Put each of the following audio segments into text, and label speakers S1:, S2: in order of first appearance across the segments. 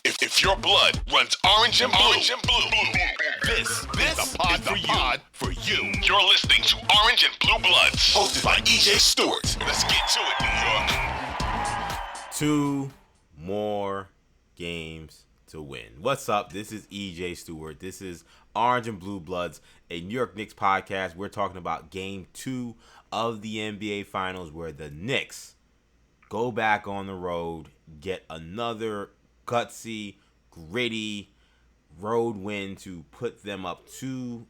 S1: If your blood runs orange and blue, this is the pod for you. You're listening to Orange and Blue Bloods, hosted by EJ Stewart. Let's get to it, New York.
S2: 2 more games to win. What's up? This is EJ Stewart. This is Orange and Blue Bloods, a New York Knicks podcast. We're talking about Game 2 of the NBA Finals, where the Knicks go back on the road, get another gutsy, gritty road win to put them up 2-0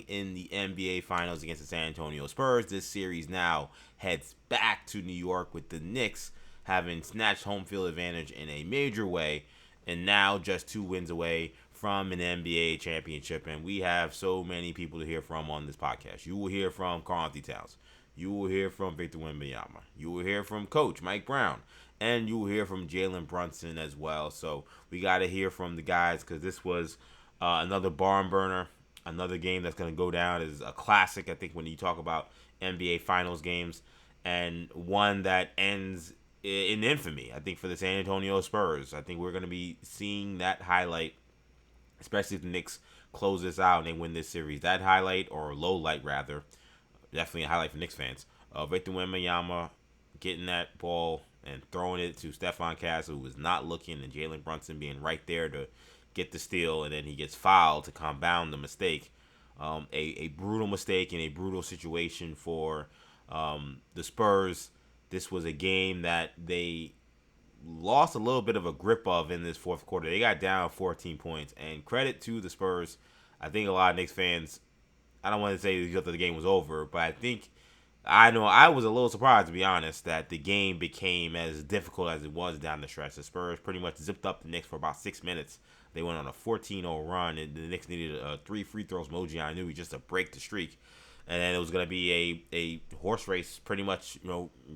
S2: in the NBA Finals against the San Antonio Spurs. This series now heads back to New York with the Knicks having snatched home field advantage in a major way, and now just 2 wins away from an NBA championship. And we have so many people to hear from on this podcast. You will hear from Karl Anthony Towns. You will hear from Victor Wembanyama. You will hear from Coach Mike Brown. And you will hear from Jalen Brunson as well. So we got to hear from the guys, because this was another barn burner, another game that's going to go down as a classic, I think, when you talk about NBA Finals games, and one that ends in infamy, I think, for the San Antonio Spurs. I think we're going to be seeing that highlight, especially if the Knicks close this out and they win this series. That highlight, or low light rather, definitely a highlight for Knicks fans. Victor Wembanyama getting that ball and throwing it to Stephon Castle, who was not looking, and Jalen Brunson being right there to get the steal, and then he gets fouled to compound the mistake. A brutal mistake in a brutal situation for the Spurs. This was a game that they lost a little bit of a grip of in this fourth quarter. They got down 14 points, and credit to the Spurs. I think a lot of Knicks fans, I don't want to say that the game was over, but I know I was a little surprised, to be honest, that the game became as difficult as it was down the stretch. The Spurs pretty much zipped up the Knicks for about 6 minutes. They went on a 14-0 run, and the Knicks needed 3 free throws from OG Anunoby just to break the streak. And then it was going to be a horse race pretty much,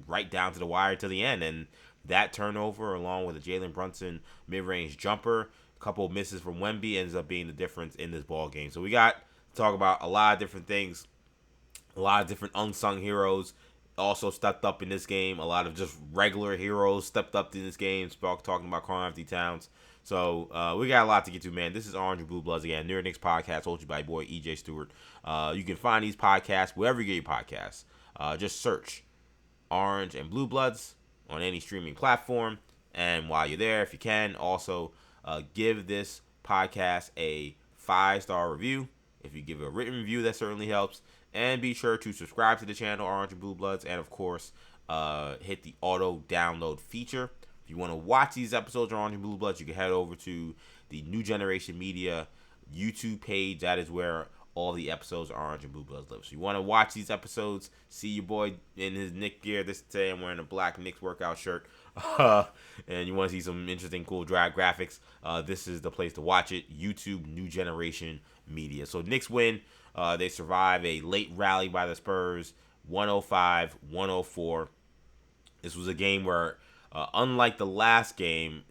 S2: right down to the wire to the end. And that turnover, along with a Jalen Brunson mid-range jumper, a couple of misses from Wemby, ends up being the difference in this ball game. So we got to talk about a lot of different things. A lot of different unsung heroes also stepped up in this game. A lot of just regular heroes stepped up in this game. Talking about Karl Anthony Towns. So we got a lot to get to, man. This is Orange and Blue Bloods again. New York Knicks podcast, hosted by your boy EJ Stewart. You can find these podcasts wherever you get your podcasts. Just search Orange and Blue Bloods on any streaming platform. And while you're there, if you can, also give this podcast a 5-star review. If you give a written review, that certainly helps. And be sure to subscribe to the channel, Orange and Blue Bloods, and of course, hit the auto download feature. If you want to watch these episodes of Orange and Blue Bloods, you can head over to the New Generation Media YouTube page. That is where all the episodes of Orange and Blue Bloods live. So you want to watch these episodes, see your boy in his Knicks gear. This today I'm wearing a black Knicks workout shirt. And you want to see some interesting, cool graphics. This is the place to watch it. YouTube New Generation Media. So Knicks win. They survive a late rally by the Spurs, 105-104. This was a game where, unlike the last game,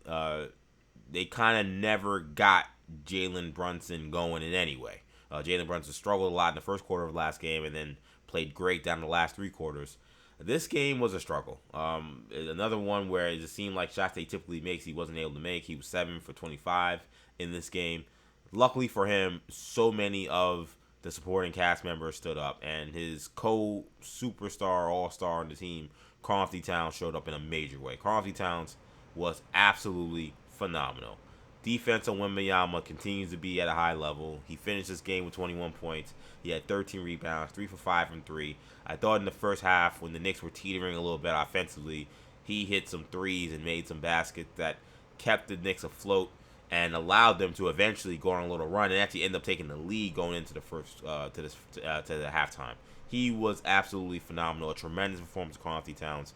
S2: they kind of never got Jalen Brunson going in any way. Jalen Brunson struggled a lot in the first quarter of the last game and then played great down the last 3 quarters. This game was a struggle. Another one where it just seemed like shots he typically makes, he wasn't able to make. He was 7 for 25 in this game. Luckily for him, so many of the supporting cast members stood up, and his co-superstar, all-star on the team, Karl Anthony Towns, showed up in a major way. Karl Anthony Towns was absolutely phenomenal. Defense on Wembanyama continues to be at a high level. He finished this game with 21 points. He had 13 rebounds, 3 for 5 from 3. I thought in the first half, when the Knicks were teetering a little bit offensively, he hit some threes and made some baskets that kept the Knicks afloat and allowed them to eventually go on a little run and actually end up taking the lead going into the first to the halftime. He was absolutely phenomenal. A tremendous performance of Karl Anthony Towns.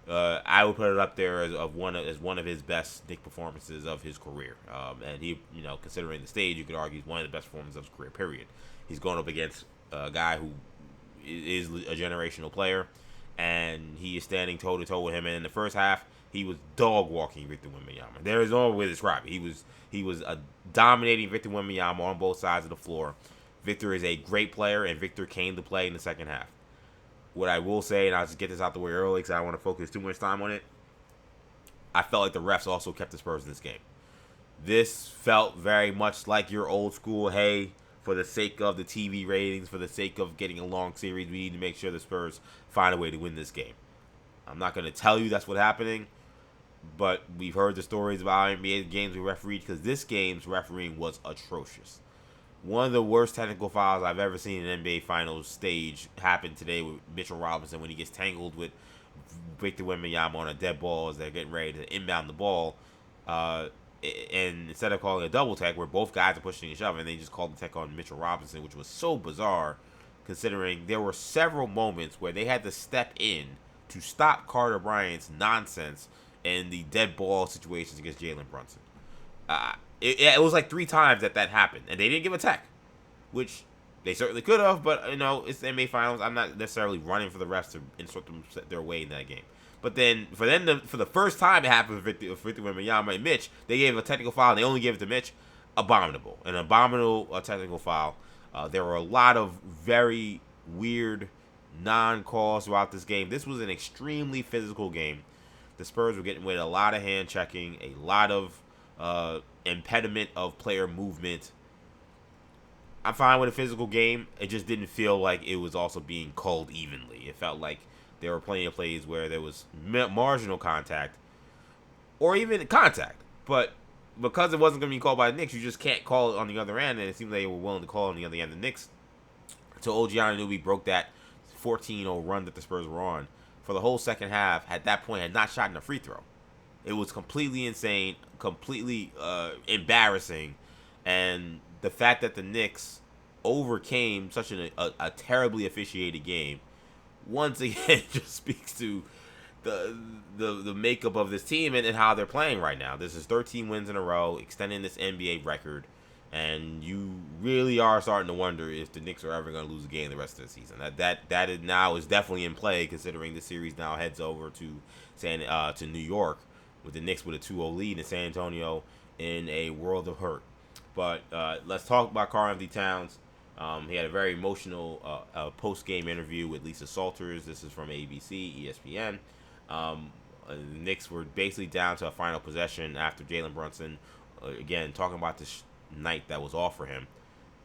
S2: I would put it up there as one of his best Knicks performances of his career. And he, considering the stage, you could argue he's one of the best performances of his career. Period. He's going up against a guy who is a generational player, and he is standing toe to toe with him. And in the first half, he was dog walking Victor Wembanyama. There is no way to describe it. He was a dominating Victor Wembanyama on both sides of the floor. Victor is a great player, and Victor came to play in the second half. What I will say, and I'll just get this out the way early because I don't want to focus too much time on it, I felt like the refs also kept the Spurs in this game. This felt very much like your old school, hey, for the sake of the TV ratings, for the sake of getting a long series, we need to make sure the Spurs find a way to win this game. I'm not going to tell you that's what's happening, but we've heard the stories about NBA games we refereed, because this game's refereeing was atrocious. One of the worst technical fouls I've ever seen in an NBA Finals stage happened today with Mitchell Robinson when he gets tangled with Victor Wembanyama on a dead ball as they're getting ready to inbound the ball. And instead of calling a double tech where both guys are pushing each other, and they just called the tech on Mitchell Robinson, which was so bizarre considering there were several moments where they had to step in to stop Carter Bryant's nonsense in the dead ball situations against Jalen Brunson. It was like 3 times that happened, and they didn't give a tech, which they certainly could have, but it's the NBA Finals. I'm not necessarily running for the refs to instruct them their way in that game. But then for the first time it happened with Victor Wembanyama and Mitch, they gave a technical foul, and they only gave it to Mitch. Abominable. An abominable technical foul. There were a lot of very weird non-calls throughout this game. This was an extremely physical game. The Spurs were getting with a lot of hand checking, a lot of impediment of player movement. I'm fine with a physical game. It just didn't feel like it was also being called evenly. It felt like there were plenty of plays where there was marginal contact or even contact. But because it wasn't going to be called by the Knicks, you just can't call it on the other end. And it seemed like they were willing to call it on the other end. The Knicks, until OG Anunoby broke that 14-0 run that the Spurs were on, for the whole second half, at that point, had not shot in a free throw. It was completely insane, completely embarrassing. And the fact that the Knicks overcame such a terribly officiated game, once again, just speaks to the makeup of this team and how they're playing right now. This is 13 wins in a row, extending this NBA record, and you really are starting to wonder if the Knicks are ever going to lose a game the rest of the season. That is now definitely in play, considering the series now heads over to New York, with the Knicks with a 2-0 lead, and San Antonio in a world of hurt. But let's talk about Karl Anthony Towns. He had a very emotional post-game interview with Lisa Salters. This is from ABC, ESPN. The Knicks were basically down to a final possession after Jalen Brunson, again, talking about this night that was off for him.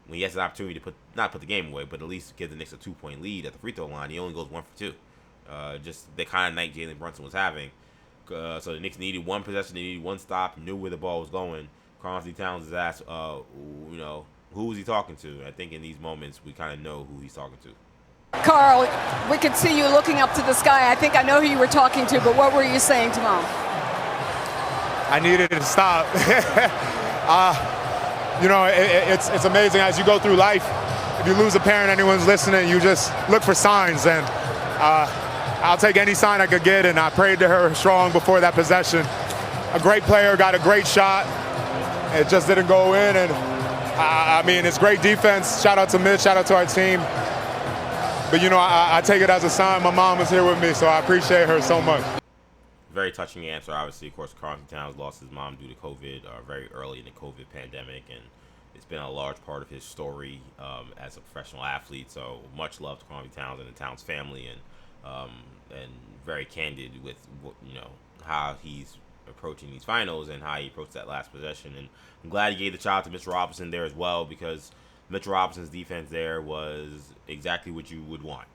S2: When he has an opportunity to not put the game away, but at least give the Knicks a 2-point lead at the free throw line, he only goes 1 for 2. Just the kind of night Jalen Brunson was having. So the Knicks needed one possession, they needed one stop, knew where the ball was going. Karl Anthony Towns is asked, who was he talking to? I think in these moments we kind of know who he's talking to.
S3: Karl, we could see you looking up to the sky. I think I know who you were talking to, but what were you saying to Mom?
S4: I needed it to stop. It's amazing as you go through life. If you lose a parent, anyone's listening, you just look for signs. And I'll take any sign I could get, and I prayed to her strong before that possession. A great player, got a great shot. It just didn't go in, and it's great defense. Shout out to Mitch, shout out to our team. But, I take it as a sign. My mom was here with me, so I appreciate her so much.
S2: Very touching answer. Obviously, of course, Karl Anthony Towns lost his mom due to COVID very early in the COVID pandemic, and it's been a large part of his story as a professional athlete. So much love to Karl Anthony Towns and the Towns family, and very candid with how he's approaching these finals and how he approached that last possession. And I'm glad he gave the shout out to Mitchell Robinson there as well, because Mitchell Robinson's defense there was exactly what you would want.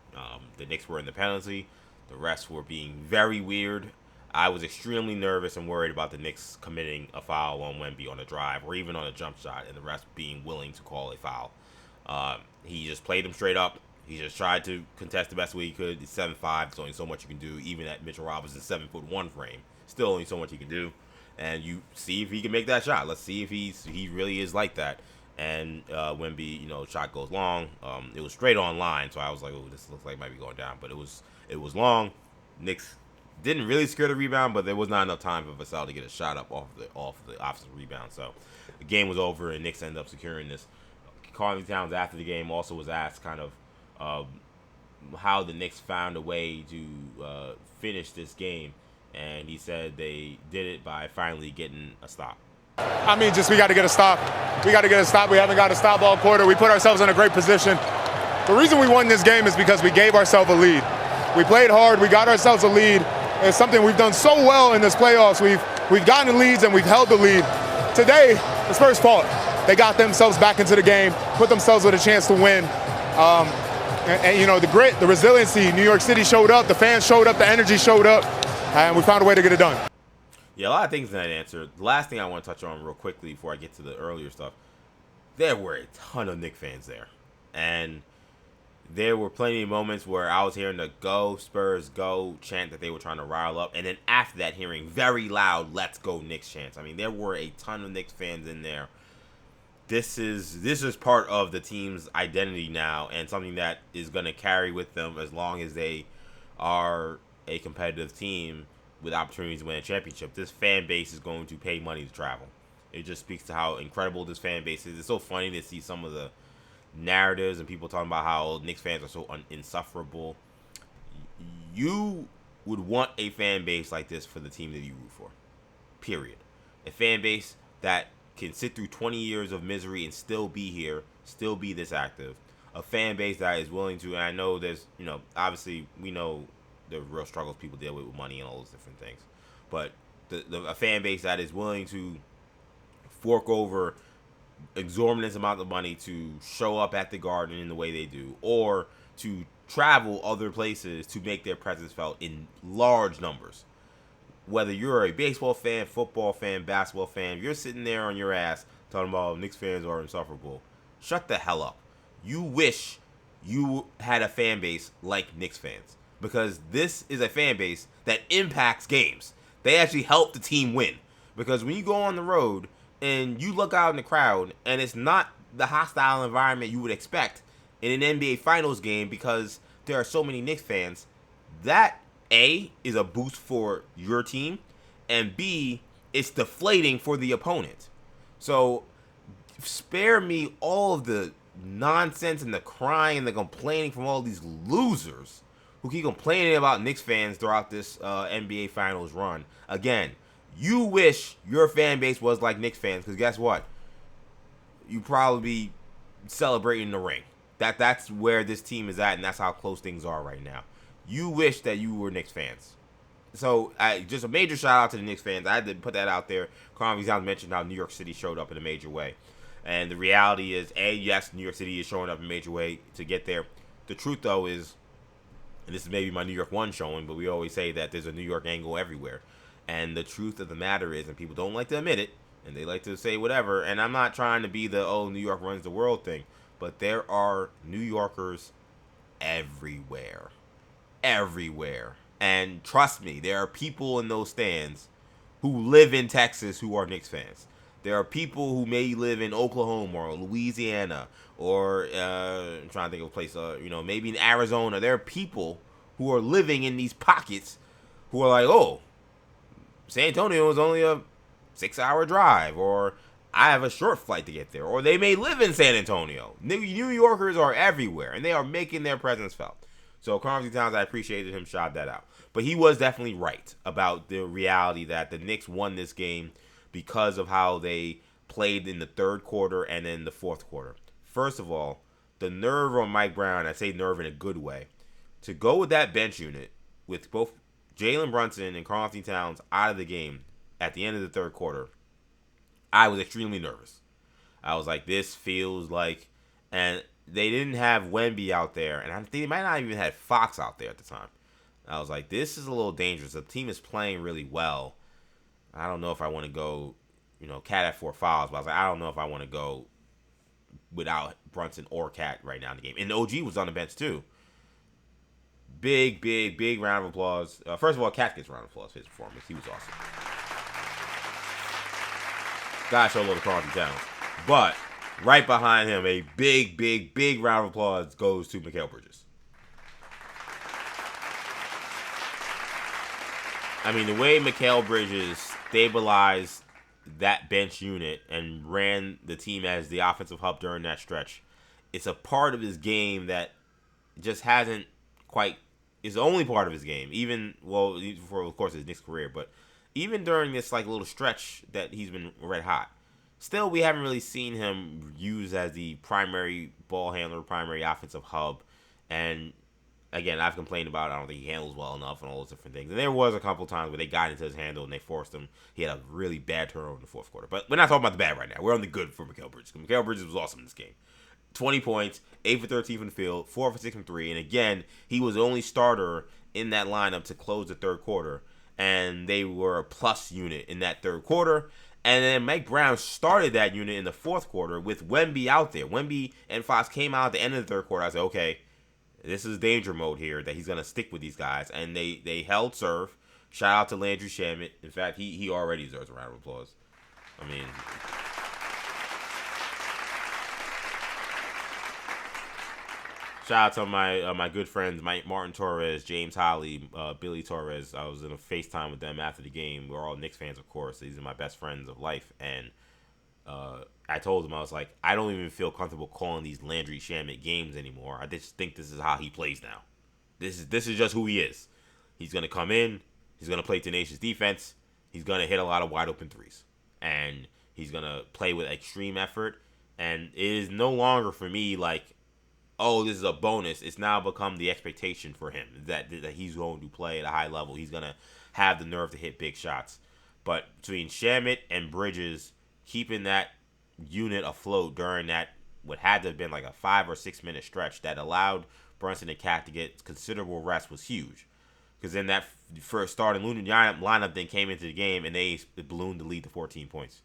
S2: The Knicks were in the penalty. The refs were being very weird. I was extremely nervous and worried about the Knicks committing a foul on Wemby on a drive or even on a jump shot, and the refs being willing to call a foul. He just played them straight up. He just tried to contest the best way he could. It's 7'5". There's only so much you can do, even at Mitchell Robinson's 7'1" frame. Still only so much he can do. And you see if he can make that shot. Let's see if he really is like that. And Wemby, shot goes long. It was straight on line, so I was like, oh, this looks like it might be going down. But it was long. Knicks didn't really secure the rebound, but there was not enough time for Vassell to get a shot up off the offensive rebound. So the game was over, and Knicks ended up securing this. Karl Anthony Towns after the game also was asked kind of how the Knicks found a way to finish this game, and he said they did it by finally getting a stop.
S4: We got to get a stop. We got to get a stop. We haven't got a stop all quarter. We put ourselves in a great position. The reason we won this game is because we gave ourselves a lead. We played hard. We got ourselves a lead. It's something we've done so well in this playoffs. We've gotten leads and we've held the lead. today, the Spurs fought. They got themselves back into the game, put themselves with a chance to win. And the grit, the resiliency, New York City showed up, the fans showed up, the energy showed up, and we found a way to get it done.
S2: Yeah, a lot of things in that answer. The last thing I want to touch on real quickly before I get to the earlier stuff, there were a ton of Knicks fans there. And there were plenty of moments where I was hearing the "Go Spurs, go" chant that they were trying to rile up, and then after that hearing very loud "Let's go Knicks" chants. I mean, there were a ton of Knicks fans in there. This is part of the team's identity now, and something that is going to carry with them as long as they are a competitive team with opportunities to win a championship. This fan base is going to pay money to travel. It just speaks to how incredible this fan base is. It's so funny to see some of the narratives and people talking about how Knicks fans are so insufferable. You would want a fan base like this for the team that you root for. Period. A fan base that can sit through 20 years of misery and still be here, still be this active. A fan base that is willing to, and I know there's, obviously we know the real struggles people deal with money and all those different things. But a fan base that is willing to fork over exorbitant amounts of money to show up at the Garden in the way they do, or to travel other places to make their presence felt in large numbers. Whether you're a baseball fan, football fan, basketball fan, if you're sitting there on your ass talking about Knicks fans are insufferable, shut the hell up. You wish you had a fan base like Knicks fans, because this is a fan base that impacts games. They actually help the team win, because when you go on the road and you look out in the crowd and it's not the hostile environment you would expect in an NBA Finals game because there are so many Knicks fans, that A, is a boost for your team, and B, it's deflating for the opponent. So spare me all of the nonsense and the crying and the complaining from all these losers who keep complaining about Knicks fans throughout this NBA Finals run. Again, you wish your fan base was like Knicks fans, because guess what? You probably be celebrating the ring. That's where this team is at, and that's how close things are right now. You wish that you were Knicks fans. So, just a major shout out to the Knicks fans. I had to put that out there. Karl Anthony Towns mentioned how New York City showed up in a major way. And the reality is, yes, New York City is showing up in a major way to get there. The truth, though, is, and this is maybe my New York one showing, but we always say that there's a New York angle everywhere. And the truth of the matter is, and people don't like to admit it, and they like to say whatever, and I'm not trying to be the, New York runs the world thing, but there are New Yorkers everywhere. Everywhere. And trust me, there are people in those stands who live in Texas who are Knicks fans. There are people who may live in Oklahoma or Louisiana or I'm trying to think of a place, maybe in Arizona. There are people who are living in these pockets who are like, oh, San Antonio is only a 6-hour drive, or I have a short flight to get there, or they may live in San Antonio. New Yorkers are everywhere, and they are making their presence felt. So Karl Anthony Towns, I appreciated him, shot that out. But he was definitely right about the reality that the Knicks won this game because of how they played in the third quarter and in the fourth quarter. First of all, the nerve on Mike Brown, I say nerve in a good way, to go with that bench unit with both Jalen Brunson and Karl Anthony Towns out of the game at the end of the third quarter. I was extremely nervous. I was like, this feels like, and they didn't have Wemby out there, and I think they might not even have Fox out there at the time. I was like, this is a little dangerous. The team is playing really well. I don't know if I want to go, Cat at 4 fouls, but I was like, I don't know if I want to go without Brunson or Cat right now in the game. And OG was on the bench too. Big round of applause. First of all, Cat gets a round of applause for his performance. He was awesome. Gotta show a little Karl Anthony Towns. But right behind him, a big round of applause goes to Mikal Bridges. I mean, the way Mikal Bridges stabilized that bench unit and ran the team as the offensive hub during that stretch, it's a part of his game that just hasn't quite, it's the only part of his game, even, well, for, of course, his Knicks career, but even during this, little stretch that he's been red hot, still, we haven't really seen him used as the primary ball handler, primary offensive hub, and Again, I've complained about I don't think he handles well enough and all those different things. And there was a couple times where they got into his handle and they forced him. He had a really bad turnover in the fourth quarter. But we're not talking about the bad right now. We're on the good for Mikal Bridges. Mikal Bridges was awesome in this game. 20 points, 8 for 13 from the field, 4 for 6 from 3. And again, he was the only starter in that lineup to close the third quarter. And they were a plus unit in that third quarter. And then Mike Brown started that unit in the fourth quarter with Wemby out there. Wemby and Fox came out at the end of the third quarter. I said, okay, this is danger mode here that he's going to stick with these guys. And they held serve. Shout out to Landry Shamet. In fact, he already deserves a round of applause. I mean, shout out to my good friends, Martin Torres, James Holly, Billy Torres. I was in a FaceTime with them after the game. We're all Knicks fans, of course. These are my best friends of life. And I told them, I was like, I don't even feel comfortable calling these Landry Shamet games anymore. I just think this is how he plays now. This is just who he is. He's going to come in. He's going to play tenacious defense. He's going to hit a lot of wide open threes. And he's going to play with extreme effort. And it is no longer for me like, oh, this is a bonus. It's now become the expectation for him that he's going to play at a high level. He's going to have the nerve to hit big shots. But between Shamet and Bridges, keeping that unit afloat during that what had to have been like a 5 or 6 minute stretch that allowed Brunson and Cat to get considerable rest was huge. Because then that first starting lineup then came into the game and they ballooned the lead to 14 points.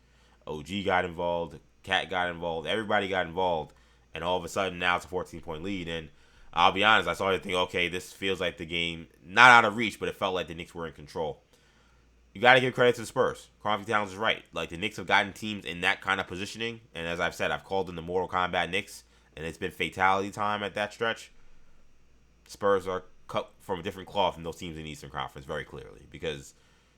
S2: OG got involved, Cat got involved, everybody got involved, and all of a sudden now it's a 14-point lead. And I'll be honest, I started to think, okay, this feels like the game not out of reach, but it felt like the Knicks were in control. You got to give credit to the Spurs. Karl Anthony Towns is right. Like, the Knicks have gotten teams in that kind of positioning. And as I've said, I've called them the Mortal Kombat Knicks. And it's been fatality time at that stretch. Spurs are cut from a different cloth than those teams in the Eastern Conference very clearly. Because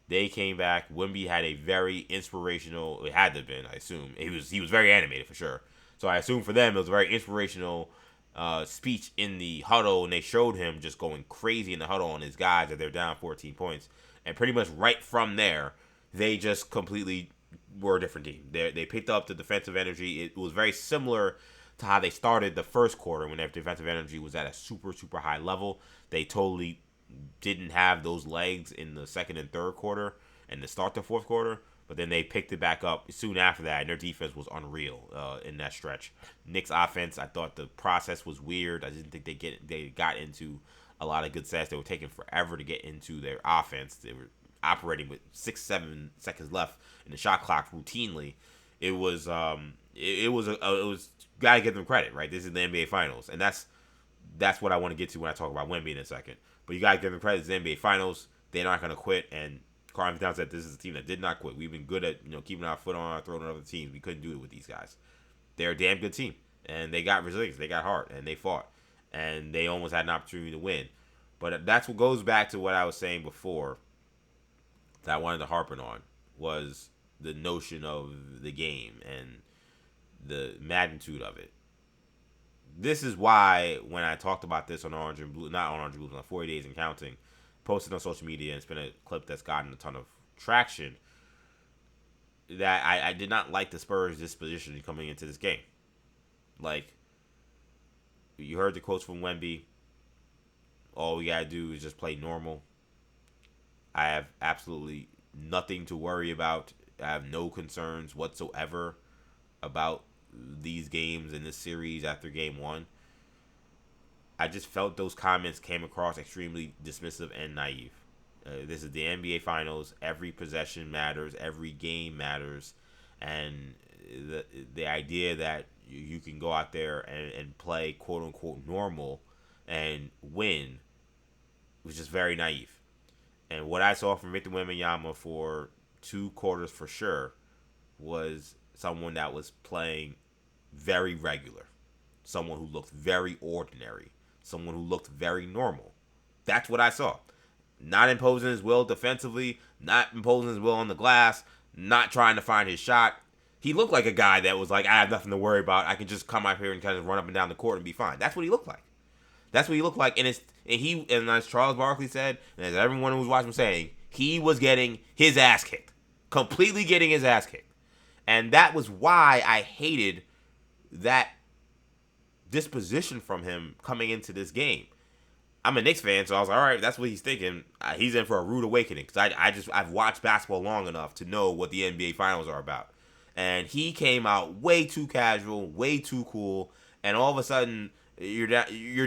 S2: they came back. Wemby had a very inspirational, it had to have been, I assume. He was very animated for sure. So I assume for them it was a very inspirational speech in the huddle. And they showed him just going crazy in the huddle on his guys that they're down 14 points. And pretty much right from there, they just completely were a different team. They picked up the defensive energy. It was very similar to how they started the first quarter when their defensive energy was at a super, super high level. They totally didn't have those legs in the second and third quarter and to start the fourth quarter. But then they picked it back up soon after that, and their defense was unreal in that stretch. Knicks offense, I thought the process was weird. I didn't think they got into a lot of good sets. They were taking forever to get into their offense. They were operating with 6-7 seconds left in the shot clock routinely. It was gotta give them credit, right? This is the NBA Finals, and that's what I want to get to when I talk about Wemby in a second. But you gotta give them credit. It's the NBA Finals. They're not gonna quit. And Karl Anthony Towns said this is a team that did not quit. We've been good at keeping our foot on our throat on other teams. We couldn't do it with these guys. They're a damn good team, and they got resilience. They got heart, and they fought. And they almost had an opportunity to win. But that's what goes back to what I was saying before that I wanted to harp on, was the notion of the game and the magnitude of it. This is why when I talked about this on Orange and Blue, not on Orange and Blue, on 40 Days and Counting, posted on social media, and it's been a clip that's gotten a ton of traction, that I did not like the Spurs' disposition coming into this game. Like, you heard the quotes from Wemby. All we gotta do is just play normal. I have absolutely nothing to worry about. I have no concerns whatsoever about these games in this series after game one. I just felt those comments came across extremely dismissive and naive. This is the NBA Finals. Every possession matters. Every game matters. And the idea that you can go out there and play quote-unquote normal and win was just very naive. And what I saw from Victor Wembanyama for 2 quarters for sure was someone that was playing very regular. Someone who looked very ordinary. Someone who looked very normal. That's what I saw. Not imposing his will defensively. Not imposing his will on the glass. Not trying to find his shot. He looked like a guy that was like, I have nothing to worry about. I can just come out here and kind of run up and down the court and be fine. That's what he looked like. That's what he looked like. And as Charles Barkley said, and as everyone who was watching was saying, he was getting his ass kicked. Completely getting his ass kicked. And that was why I hated that disposition from him coming into this game. I'm a Knicks fan, so I was like, all right, that's what he's thinking. He's in for a rude awakening because I've watched basketball long enough to know what the NBA Finals are about. And he came out way too casual, way too cool, and all of a sudden you're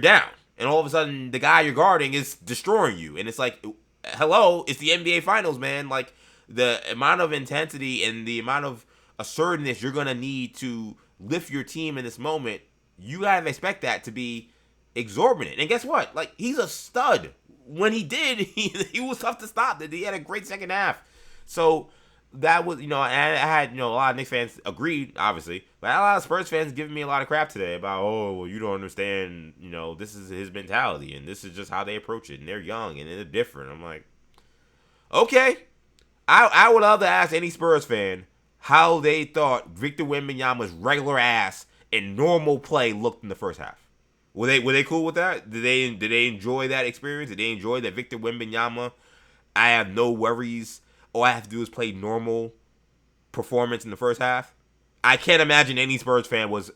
S2: down. And all of a sudden the guy you're guarding is destroying you. And it's like, hello, it's the NBA Finals, man. Like, the amount of intensity and the amount of assertiveness you're going to need to lift your team in this moment, you got to expect that to be exorbitant. And guess what? Like, he's a stud. When he did, he was tough to stop. He had a great second half. So that was, and I had, a lot of Knicks fans agreed, obviously, but a lot of Spurs fans giving me a lot of crap today about, well, you don't understand, this is his mentality, and this is just how they approach it, and they're young, and they're different. I'm like, okay. I would love to ask any Spurs fan how they thought Victor Wembanyama's regular ass and normal play looked in the first half. Were they cool with that? Did they enjoy that experience? Did they enjoy that Victor Wembanyama, I have no worries, all I have to do is play normal performance in the first half? I can't imagine any Spurs fan was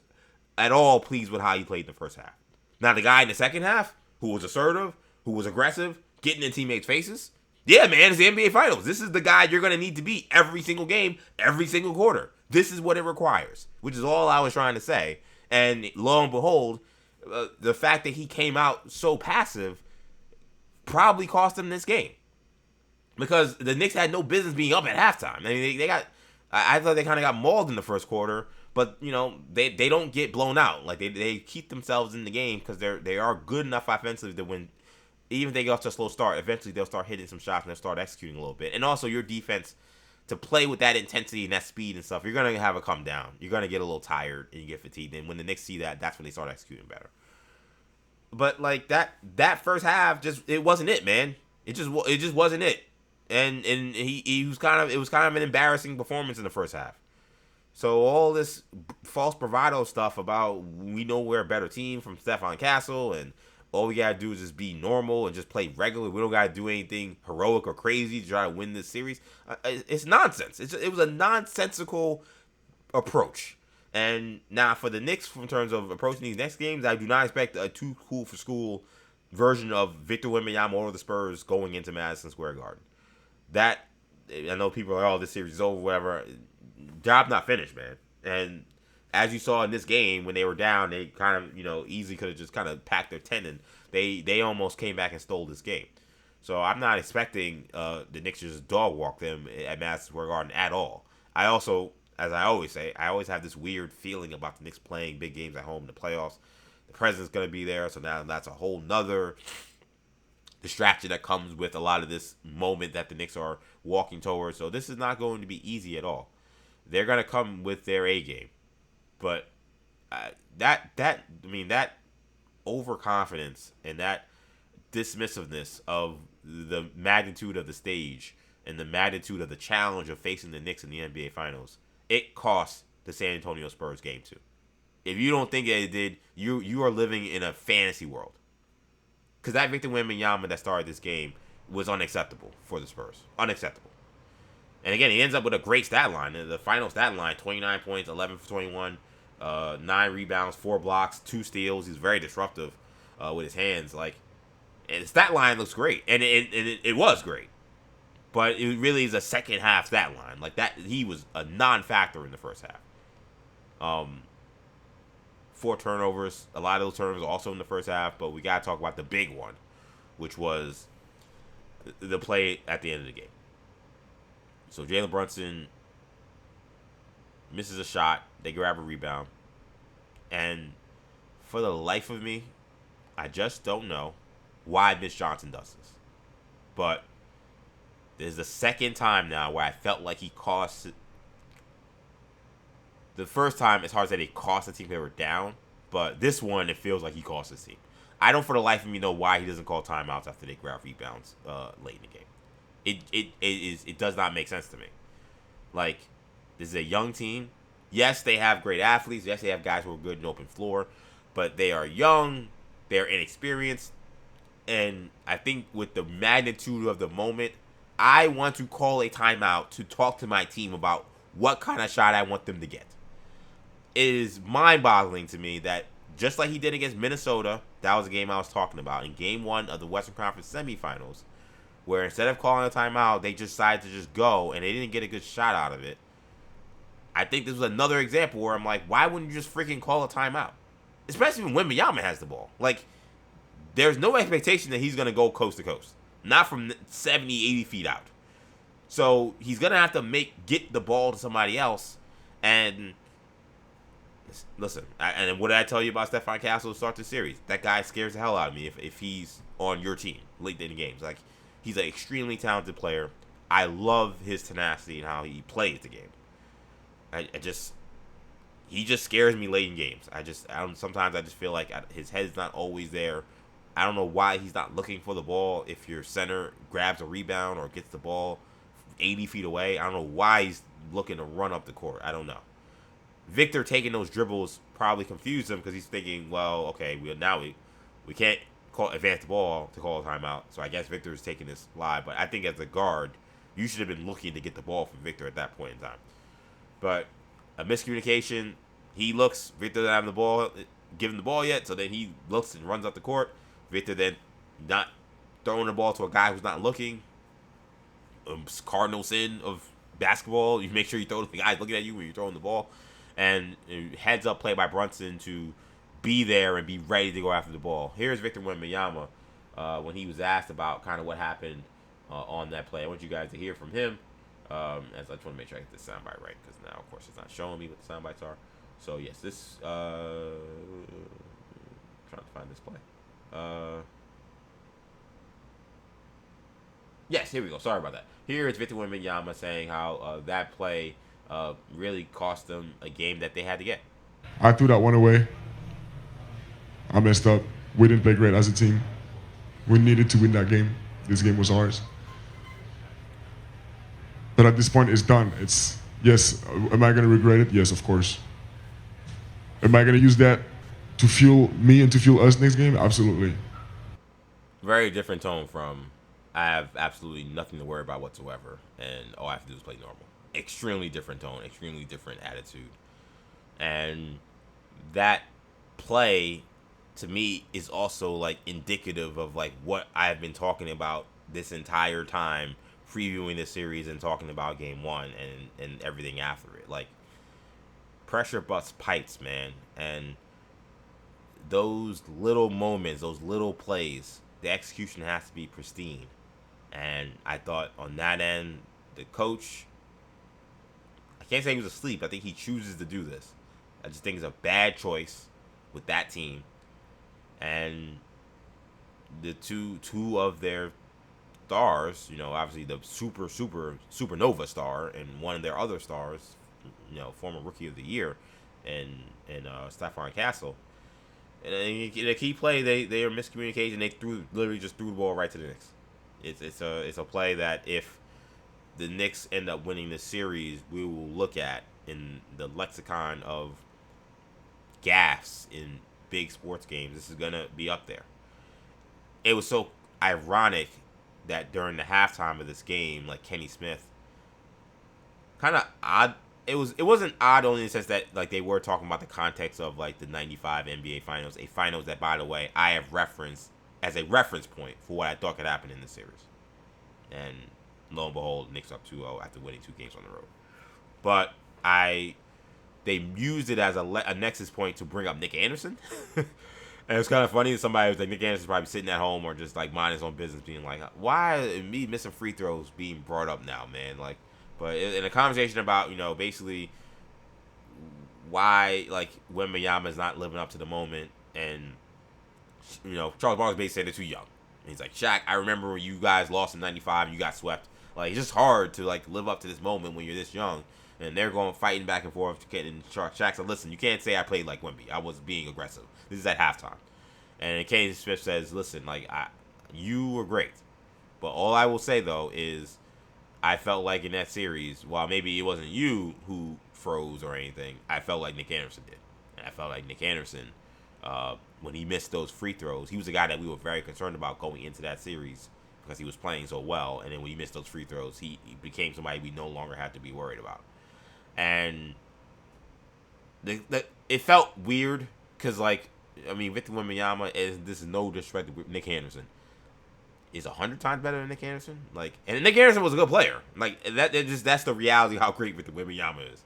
S2: at all pleased with how he played in the first half. Now, the guy in the second half, who was assertive, who was aggressive, getting in teammates' faces, yeah, man, it's the NBA Finals. This is the guy you're going to need to beat every single game, every single quarter. This is what it requires, which is all I was trying to say. And lo and behold, the fact that he came out so passive probably cost them this game. Because the Knicks had no business being up at halftime. I mean, I thought they kind of got mauled in the first quarter, but, they don't get blown out. Like, they keep themselves in the game because they are good enough offensively to win. Even if they get off to a slow start, eventually they'll start hitting some shots and they'll start executing a little bit. And also, your defense, to play with that intensity and that speed and stuff, you're going to have a come down. You're going to get a little tired and you get fatigued. And when the Knicks see that, that's when they start executing better. But, like, that first half, it wasn't it, man. It just wasn't it. And it was kind of an embarrassing performance in the first half. So all this false bravado stuff about we know we're a better team from Stephon Castle and all we got to do is just be normal and just play regular. We don't got to do anything heroic or crazy to try to win this series. It's nonsense. It was a nonsensical approach. And now for the Knicks, in terms of approaching these next games, I do not expect a too cool for school version of Victor Wembanyama or the Spurs going into Madison Square Garden. That, I know people are, this series is over, whatever. Job not finished, man. And as you saw in this game, when they were down, they kind of, easily could have just kind of packed their tent, and they almost came back and stole this game. So I'm not expecting the Knicks to just dog walk them at Madison Square Garden at all. I also, as I always say, I always have this weird feeling about the Knicks playing big games at home in the playoffs. The president's going to be there, so now that's a whole nother distraction that comes with a lot of this moment that the Knicks are walking towards. So this is not going to be easy at all. They're going to come with their A game. But that overconfidence and that dismissiveness of the magnitude of the stage and the magnitude of the challenge of facing the Knicks in the NBA Finals, it cost the San Antonio Spurs game 2. If you don't think it did, you are living in a fantasy world. Because that Victor Wembanyama that started this game was unacceptable for the Spurs. Unacceptable. And again, he ends up with a great stat line. The final stat line, 29 points, 11 for 21, 9 rebounds, 4 blocks, 2 steals. He's very disruptive with his hands. And the stat line looks great. And it was great. But it really is a second half stat line. Like that, he was a non-factor in the first half. 4 turnovers. A lot of those turnovers are also in the first half, but we got to talk about the big one, which was the play at the end of the game. So Jalen Brunson misses a shot. They grab a rebound. And for the life of me, I just don't know why Mitch Johnson does this. But there's the second time now where I felt like he cost. The first time, it's hard to say they cost the team they were down. But this one, it feels like he cost his team. I don't for the life of me know why he doesn't call timeouts after they grab rebounds late in the game. It does not make sense to me. Like, this is a young team. Yes, they have great athletes. Yes, they have guys who are good in open floor. But they are young. They're inexperienced. And I think with the magnitude of the moment, I want to call a timeout to talk to my team about what kind of shot I want them to get. It is mind-boggling to me that just like he did against Minnesota that was the game I was talking about. In Game 1 of the Western Conference semifinals, where instead of calling a timeout, they just decided to just go, and they didn't get a good shot out of it. I think this was another example where I'm like, why wouldn't you just freaking call a timeout? Especially when Wembanyama has the ball. Like, there's no expectation that he's going to go coast to coast. Not from 70, 80 feet out. So, he's going to have to get the ball to somebody else. And, listen, and what did I tell you about Stephon Castle to start the series? That guy scares the hell out of me if he's on your team late in the games. Like, he's an extremely talented player. I love his tenacity and how he plays the game. He just scares me late in games. Sometimes I just feel like his head's not always there. I don't know why he's not looking for the ball. If your center grabs a rebound or gets the ball 80 feet away, I don't know why he's looking to run up the court. I don't know. Victor taking those dribbles probably confused him because he's thinking, well, okay, we can't advance the ball to call a timeout. So I guess Victor is taking this live. But I think as a guard, you should have been looking to get the ball from Victor at that point in time. But a miscommunication. Victor doesn't have the ball, give him the ball yet, so then he looks and runs up the court. Victor then not throwing the ball to a guy who's not looking. Cardinal sin of basketball. You make sure you throw to the guy looking at you when you're throwing the ball. And heads up play by Brunson to be there and be ready to go after the ball. Here's Victor Wembanyama when he was asked about kind of what happened on that play. I want you guys to hear from him. As I just want to make sure I get the soundbite right, because now, of course, it's not showing me what the soundbites are. So, yes, this, trying to find this play. Yes, here we go. Sorry about that. Here is Victor Wembanyama saying how that play really cost them a game that they had to get.
S5: I threw that one away. I messed up. We didn't play great as a team. We needed to win that game. This game was ours. But at this point, it's done. Yes, am I going to regret it? Yes, of course. Am I going to use that to fuel me and to fuel us next game? Absolutely.
S2: Very different tone from, I have absolutely nothing to worry about whatsoever, and all I have to do is play normal. Extremely different tone, extremely different attitude. And that play, to me, is also like indicative of like what I've been talking about this entire time, previewing this series and talking about Game 1 and everything after it. Like, pressure busts pipes, man. And those little moments, those little plays, the execution has to be pristine. And I thought on that end, the coach, I can't say he was asleep. I think he chooses to do this. I just think it's a bad choice with that team. And the two of their stars, obviously the supernova star and one of their other stars, former rookie of the year, and Stephon Castle. And in a key play, they are miscommunication. They literally just threw the ball right to the Knicks. It's a play that if the Knicks end up winning this series, we will look at in the lexicon of gaffes in big sports games. This is gonna be up there. It was so ironic that during the halftime of this game, like Kenny Smith, kind of odd. It wasn't odd only in the sense that like they were talking about the context of like the '95 NBA Finals, a finals that, by the way, I have referenced as a reference point for what I thought could happen in this series. And lo and behold, Knicks up 2-0 after winning 2 games on the road. But they used it as a nexus point to bring up Nick Anderson. And it's kind of funny that somebody was like, Nick Anderson's probably sitting at home or just like minding his own business, being like, why are me missing free throws being brought up now, man? Like, but in a conversation about, basically why like Wembanyama is not living up to the moment, and Charles Barkley basically said they're too young. And he's like, Shaq, I remember when you guys lost in '95 and you got swept. Like, it's just hard to like live up to this moment when you're this young. And they're going fighting back and forth. And Shaq said, listen, you can't say I played like Wemby. I was being aggressive. This is at halftime. And Kenny Smith says, listen, like, you were great. But all I will say, though, is I felt like in that series, while maybe it wasn't you who froze or anything, I felt like Nick Anderson did. And I felt like Nick Anderson, when he missed those free throws, he was a guy that we were very concerned about going into that series because he was playing so well. And then when he missed those free throws, he became somebody we no longer had to be worried about. And it felt weird because, like, I mean, Victor Wembanyama this is no disrespect to Nick Anderson. Is 100 times better than Nick Anderson. Like, and Nick Anderson was a good player. Like that's the reality of how great Victor Wembanyama is.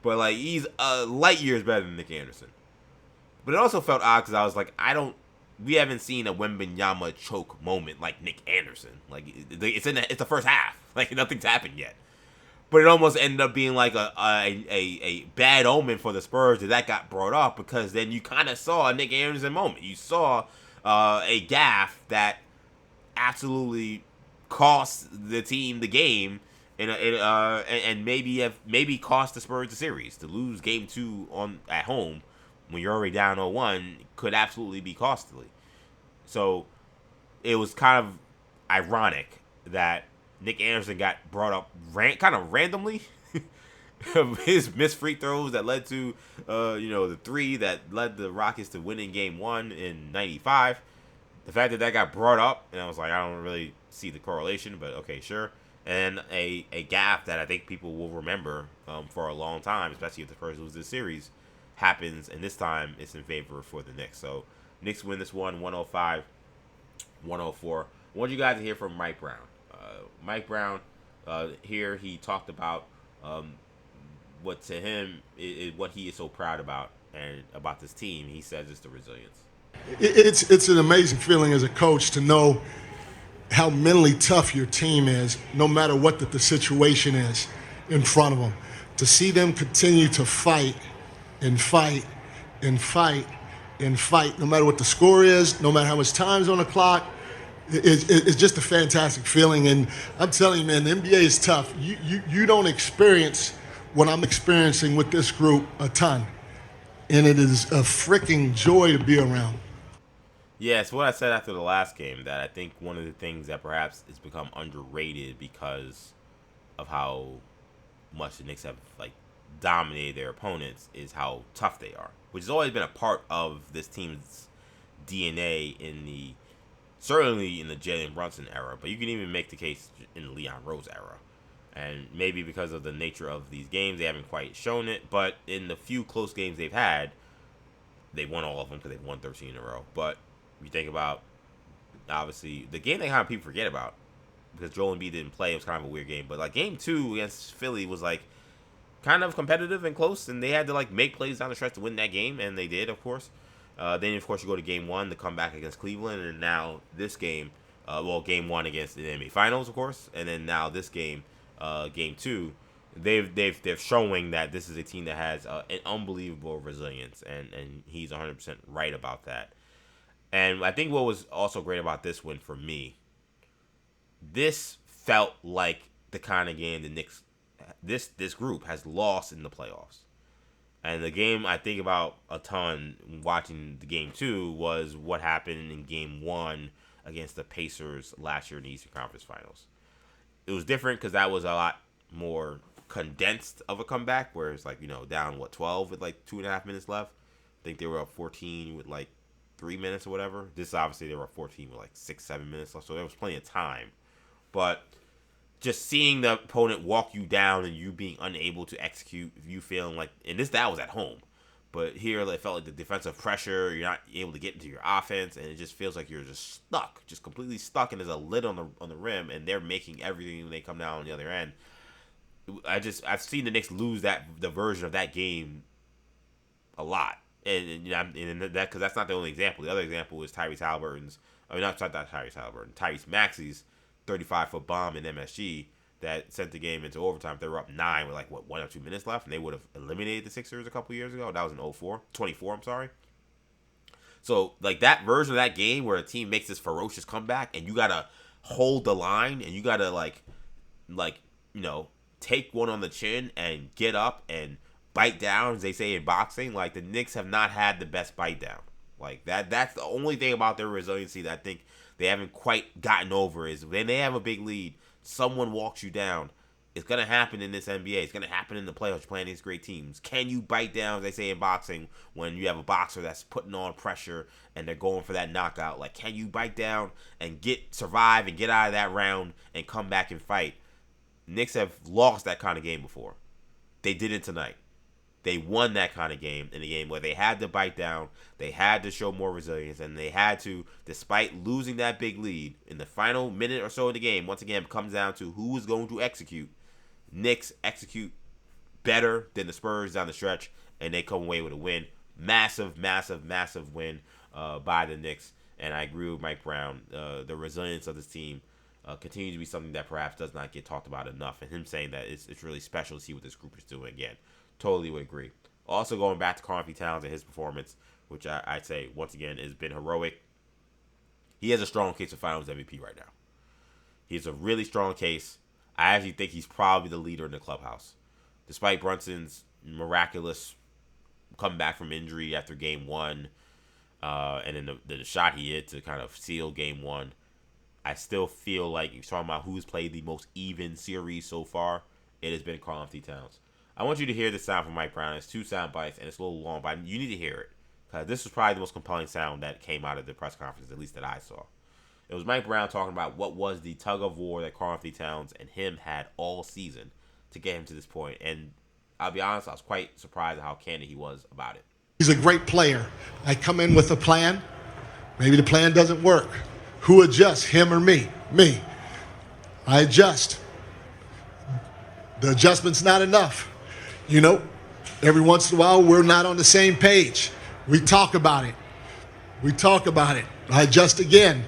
S2: But like he's light years better than Nick Anderson. But it also felt odd because I was like, we haven't seen a Wembanyama choke moment like Nick Anderson. Like it's the first half. Like nothing's happened yet. But it almost ended up being like a bad omen for the Spurs that got brought up because then you kind of saw a Nick Anderson moment. You saw a gaffe that absolutely cost the team the game and maybe cost the Spurs the series. To lose game 2 at home when you're already down 0-1 could absolutely be costly. So it was kind of ironic that Nick Anderson got brought up kind of randomly. His missed free throws that led to, the 3 that led the Rockets to winning Game 1 in '95. The fact that got brought up, and I was like, I don't really see the correlation, but okay, sure. And a gaffe that I think people will remember for a long time, especially if the Spurs lose this series, happens, and this time it's in favor for the Knicks. So Knicks win this one, 105-104. I want you guys to hear from Mike Brown. Mike Brown, here he talked about what to him is what he is so proud about and about this team. He says it's the resilience.
S6: It's an amazing feeling as a coach to know how mentally tough your team is, no matter what the situation is in front of them. To see them continue to fight and fight and fight and fight, no matter what the score is, no matter how much time's on the clock, it's just a fantastic feeling. And I'm telling you, man, the NBA is tough. You don't experience what I'm experiencing with this group a ton. And it is a freaking joy to be around.
S2: Yeah, it's what I said after the last game, that I think one of the things that perhaps has become underrated because of how much the Knicks have dominated their opponents is how tough they are, which has always been a part of this team's DNA certainly in the Jalen Brunson era, but you can even make the case in the Leon Rose era. And maybe because of the nature of these games, they haven't quite shown it, but in the few close games they've had, they won all of them because they've won 13 in a row. But you think about, obviously, the game that kind of people forget about, because Joel Embiid didn't play, it was kind of a weird game, but game 2 against Philly was kind of competitive and close, and they had to make plays down the stretch to win that game, and they did, of course. Then, of course, you go to Game 1, the comeback against Cleveland, and now this game, Game 1 against the NBA Finals, of course, and then now this game, Game 2, they're showing that this is a team that has an unbelievable resilience, and he's 100% right about that. And I think what was also great about this win for me, this felt like the kind of game the Knicks, this group has lost in the playoffs. And the game I think about a ton watching the Game 2 was what happened in Game 1 against the Pacers last year in the Eastern Conference Finals. It was different because that was a lot more condensed of a comeback, where it's down 12 with 2.5 minutes left. I think they were up 14 with 3 minutes or whatever. This obviously they were up 14 with 6-7 minutes left, so there was plenty of time. But just seeing the opponent walk you down and you being unable to execute, you feeling that was at home. But here it felt like the defensive pressure, you're not able to get into your offense, and it just feels like you're just stuck, just completely stuck, and there's a lid on the rim, and they're making everything when they come down on the other end. I've seen the Knicks lose the version of that game a lot. And that because that's not the only example. The other example is Tyrese Maxey's 35-foot bomb in MSG that sent the game into overtime. They were up 9 with 1 or 2 minutes left, and they would have eliminated the Sixers a couple years ago. That was in 24, I'm sorry. So that version of that game where a team makes this ferocious comeback and you gotta hold the line and you gotta take one on the chin and get up and bite down, as they say in boxing. The Knicks have not had the best bite down. That's the only thing about their resiliency that I think they haven't quite gotten over, is when they have a big lead, someone walks you down. It's going to happen in this NBA. It's going to happen in the playoffs playing these great teams. Can you bite down, as they say in boxing, when you have a boxer that's putting on pressure and they're going for that knockout? Can you bite down and survive and get out of that round and come back and fight? Knicks have lost that kind of game before. They did it tonight. they won that kind of game in a game where they had to bite down, they had to show more resilience, and they had to, despite losing that big lead in the final minute or so of the game, once again, it comes down to who is going to execute. Knicks execute better than the Spurs down the stretch, and they come away with a win. Massive, massive, massive win by the Knicks. And I agree with Mike Brown. The resilience of this team continues to be something that perhaps does not get talked about enough. And him saying that it's really special to see what this group is doing again. Totally would agree. Also going back to Karl Anthony Towns and his performance, which I'd say, once again, has been heroic. He has a strong case for Finals MVP right now. He has a really strong case. I actually think he's probably the leader in the clubhouse. Despite Brunson's miraculous comeback from injury after Game 1, and then the shot he hit to kind of seal Game 1, I still feel like, you're talking about who's played the most even series so far, it has been Karl Anthony Towns. I want you to hear the sound from Mike Brown. It's 2 sound bites, and it's a little long, but you need to hear it. Because this was probably the most compelling sound that came out of the press conference, at least that I saw. It was Mike Brown talking about what was the tug of war that Karl Anthony Towns and him had all season to get him to this point. And I'll be honest, I was quite surprised at how candid he was about it.
S6: He's a great player. I come in with a plan. Maybe the plan doesn't work. Who adjusts, him or me? Me. I adjust. The adjustment's not enough. You know, every once in a while, we're not on the same page. We talk about it. I adjust again.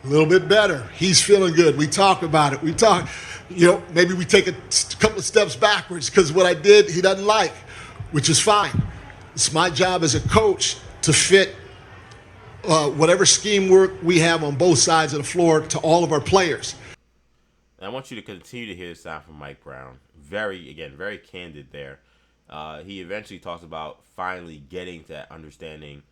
S6: A little bit better. He's feeling good. We talk about it. Maybe we take a couple of steps backwards because what I did, he doesn't like, which is fine. It's my job as a coach to fit whatever scheme work we have on both sides of the floor to all of our players.
S2: And I want you to continue to hear the sound from Mike Brown. Very candid there. He eventually talks about finally getting to that understanding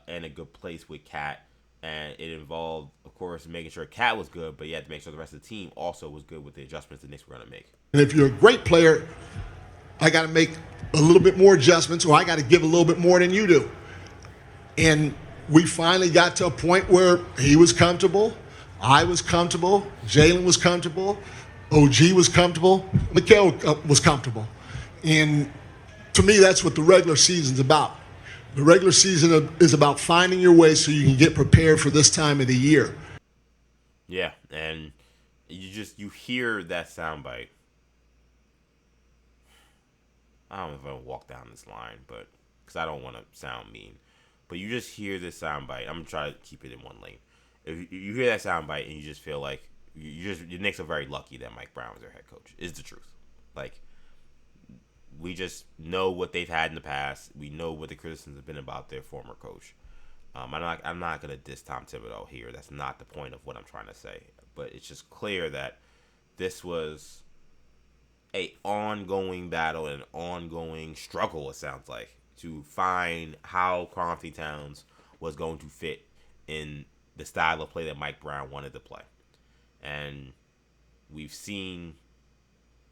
S2: and a good place with Cat. And it involved, of course, making sure Cat was good, but you had to make sure the rest of the team also was good with the adjustments the Knicks were going to make.
S6: And if you're a great player, I got to make a little bit more adjustments, or I got to give a little bit more than you do. And we finally got to a point where he was comfortable, I was comfortable, Jalen was comfortable, OG was comfortable, Mikal was comfortable. And to me, that's what the regular season's about. The regular season is about finding your way so you can get prepared for this time of the year.
S2: Yeah, and you hear that soundbite. I don't know if I'll walk down this line, but because I don't want to sound mean. But you just hear this soundbite. I'm going to try to keep it in one lane. If you hear that soundbite and you just feel like the Knicks are very lucky that Mike Brown is their head coach, is the truth. Like, we just know what they've had in the past. We know what the criticisms have been about their former coach. I'm not going to diss Tom Thibodeau here. That's not the point of what I'm trying to say. But it's just clear that this was an ongoing battle and an ongoing struggle, it sounds like, to find how Karl Anthony Towns was going to fit in the style of play that Mike Brown wanted to play. And we've seen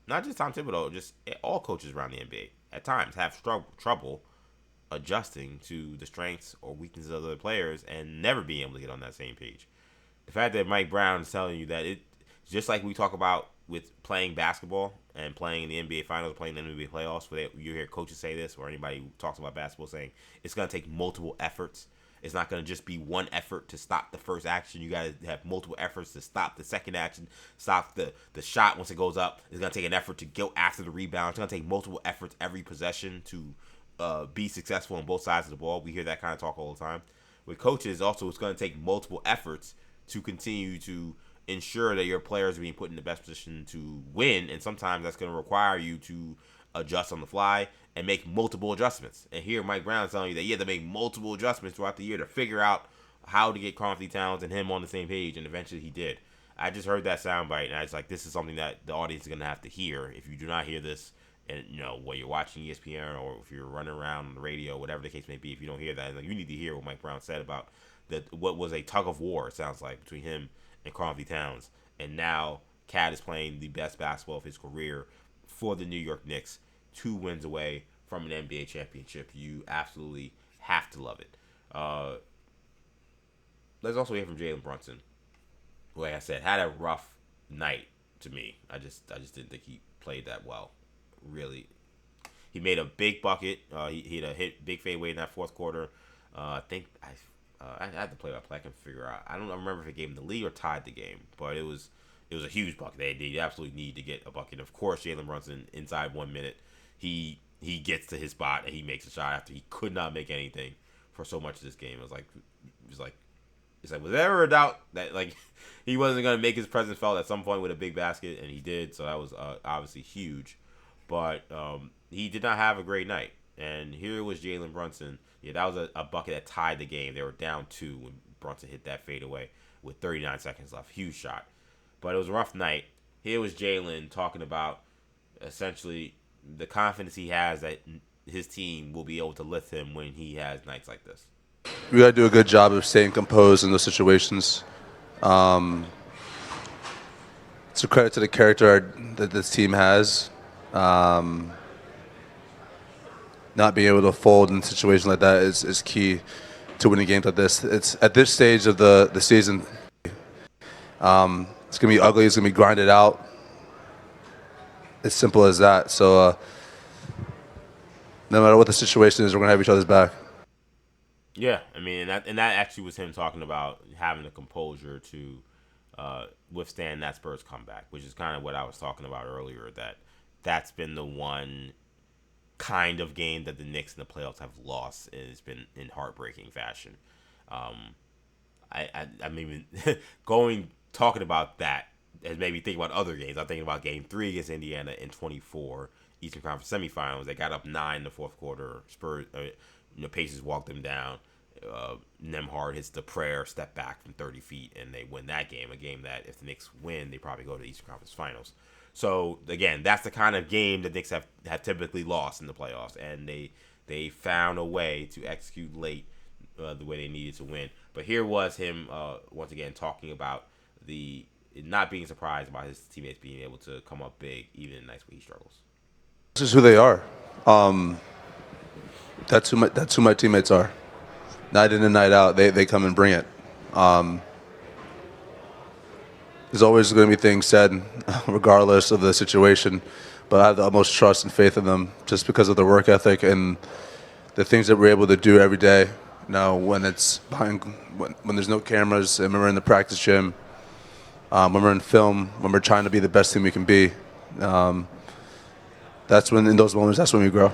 S2: not just Tom Thibodeau, just all coaches around the NBA at times have trouble adjusting to the strengths or weaknesses of other players and never being able to get on that same page. The fact that Mike Brown is telling you that, it just like we talk about with playing basketball and playing in the NBA Finals, playing in the NBA playoffs, where you hear coaches say this, or anybody who talks about basketball saying it's going to take multiple efforts. It's not going to just be one effort to stop the first action. You got to have multiple efforts to stop the second action, stop the shot once it goes up. It's going to take an effort to go after the rebound. It's going to take multiple efforts every possession to be successful on both sides of the ball. We hear that kind of talk all the time. With coaches, also, it's going to take multiple efforts to continue to ensure that your players are being put in the best position to win. And sometimes that's going to require you to adjust on the fly and make multiple adjustments. And here Mike Brown is telling you that you have to make multiple adjustments throughout the year to figure out how to get Karl Anthony Towns and him on the same page, and eventually he did. I just heard that soundbite, and I was like, this is something that the audience is going to have to hear. If you do not hear this, and while you're watching ESPN or if you're running around on the radio, whatever the case may be, if you don't hear that, you need to hear what Mike Brown said about what was a tug of war, it sounds like, between him and Karl Anthony Towns. And now Cat is playing the best basketball of his career for the New York Knicks, 2 wins away from an NBA championship. You absolutely have to love it. Let's also hear from Jalen Brunson, who, like I said, had a rough night to me. I just didn't think he played that well. Really, He made a big bucket. He had a big fadeaway in that fourth quarter. I think I had to play by play. I can figure out. I don't remember if it gave him the lead or tied the game, but it was a huge bucket. They absolutely need to get a bucket. Of course, Jalen Brunson inside 1 minute, he gets to his spot and he makes a shot after he could not make anything for so much of this game. It was like was there ever a doubt that like he wasn't gonna make his presence felt at some point with a big basket, and he did. So that was obviously huge, but he did not have a great night. And here was Jalen Brunson. Yeah, that was a bucket that tied the game. They were down 2 when Brunson hit that fadeaway with 39 seconds left. Huge shot. But it was a rough night. Here was Jalen talking about essentially the confidence he has that his team will be able to lift him when he has nights like this.
S7: We got to do a good job of staying composed in those situations. It's a credit to the character that this team has. Not being able to fold in a situation like that is key to winning games like this. It's at this stage of the season. It's going to be ugly. It's going to be grinded out. It's simple as that. So no matter what the situation is, we're going to have each other's back.
S2: Yeah, I mean, and that actually was him talking about having the composure to withstand that Spurs comeback, which is kind of what I was talking about earlier, that's been the one kind of game that the Knicks in the playoffs have lost, and it's been in heartbreaking fashion. I mean, talking about that has made me think about other games. I'm thinking about Game 3 against Indiana in 24 Eastern Conference semifinals. They got up 9 in the fourth quarter. Spurs, Pacers walked them down. Nembhard hits the prayer, step back from 30 feet, and they win that game. A game that if the Knicks win, they probably go to the Eastern Conference Finals. So again, that's the kind of game the Knicks have typically lost in the playoffs, and they found a way to execute late the way they needed to win. But here was him once again talking about the not being surprised about his teammates being able to come up big even in nights where he struggles.
S7: This is who they are. That's who my teammates are. Night in and night out, they come and bring it. There's always going to be things said, regardless of the situation, but I have the utmost trust and faith in them just because of their work ethic and the things that we're able to do every day. Now, when it's when there's no cameras and when we're in the practice gym, when we're in film, when we're trying to be the best team we can be, that's when in those moments that's when we grow.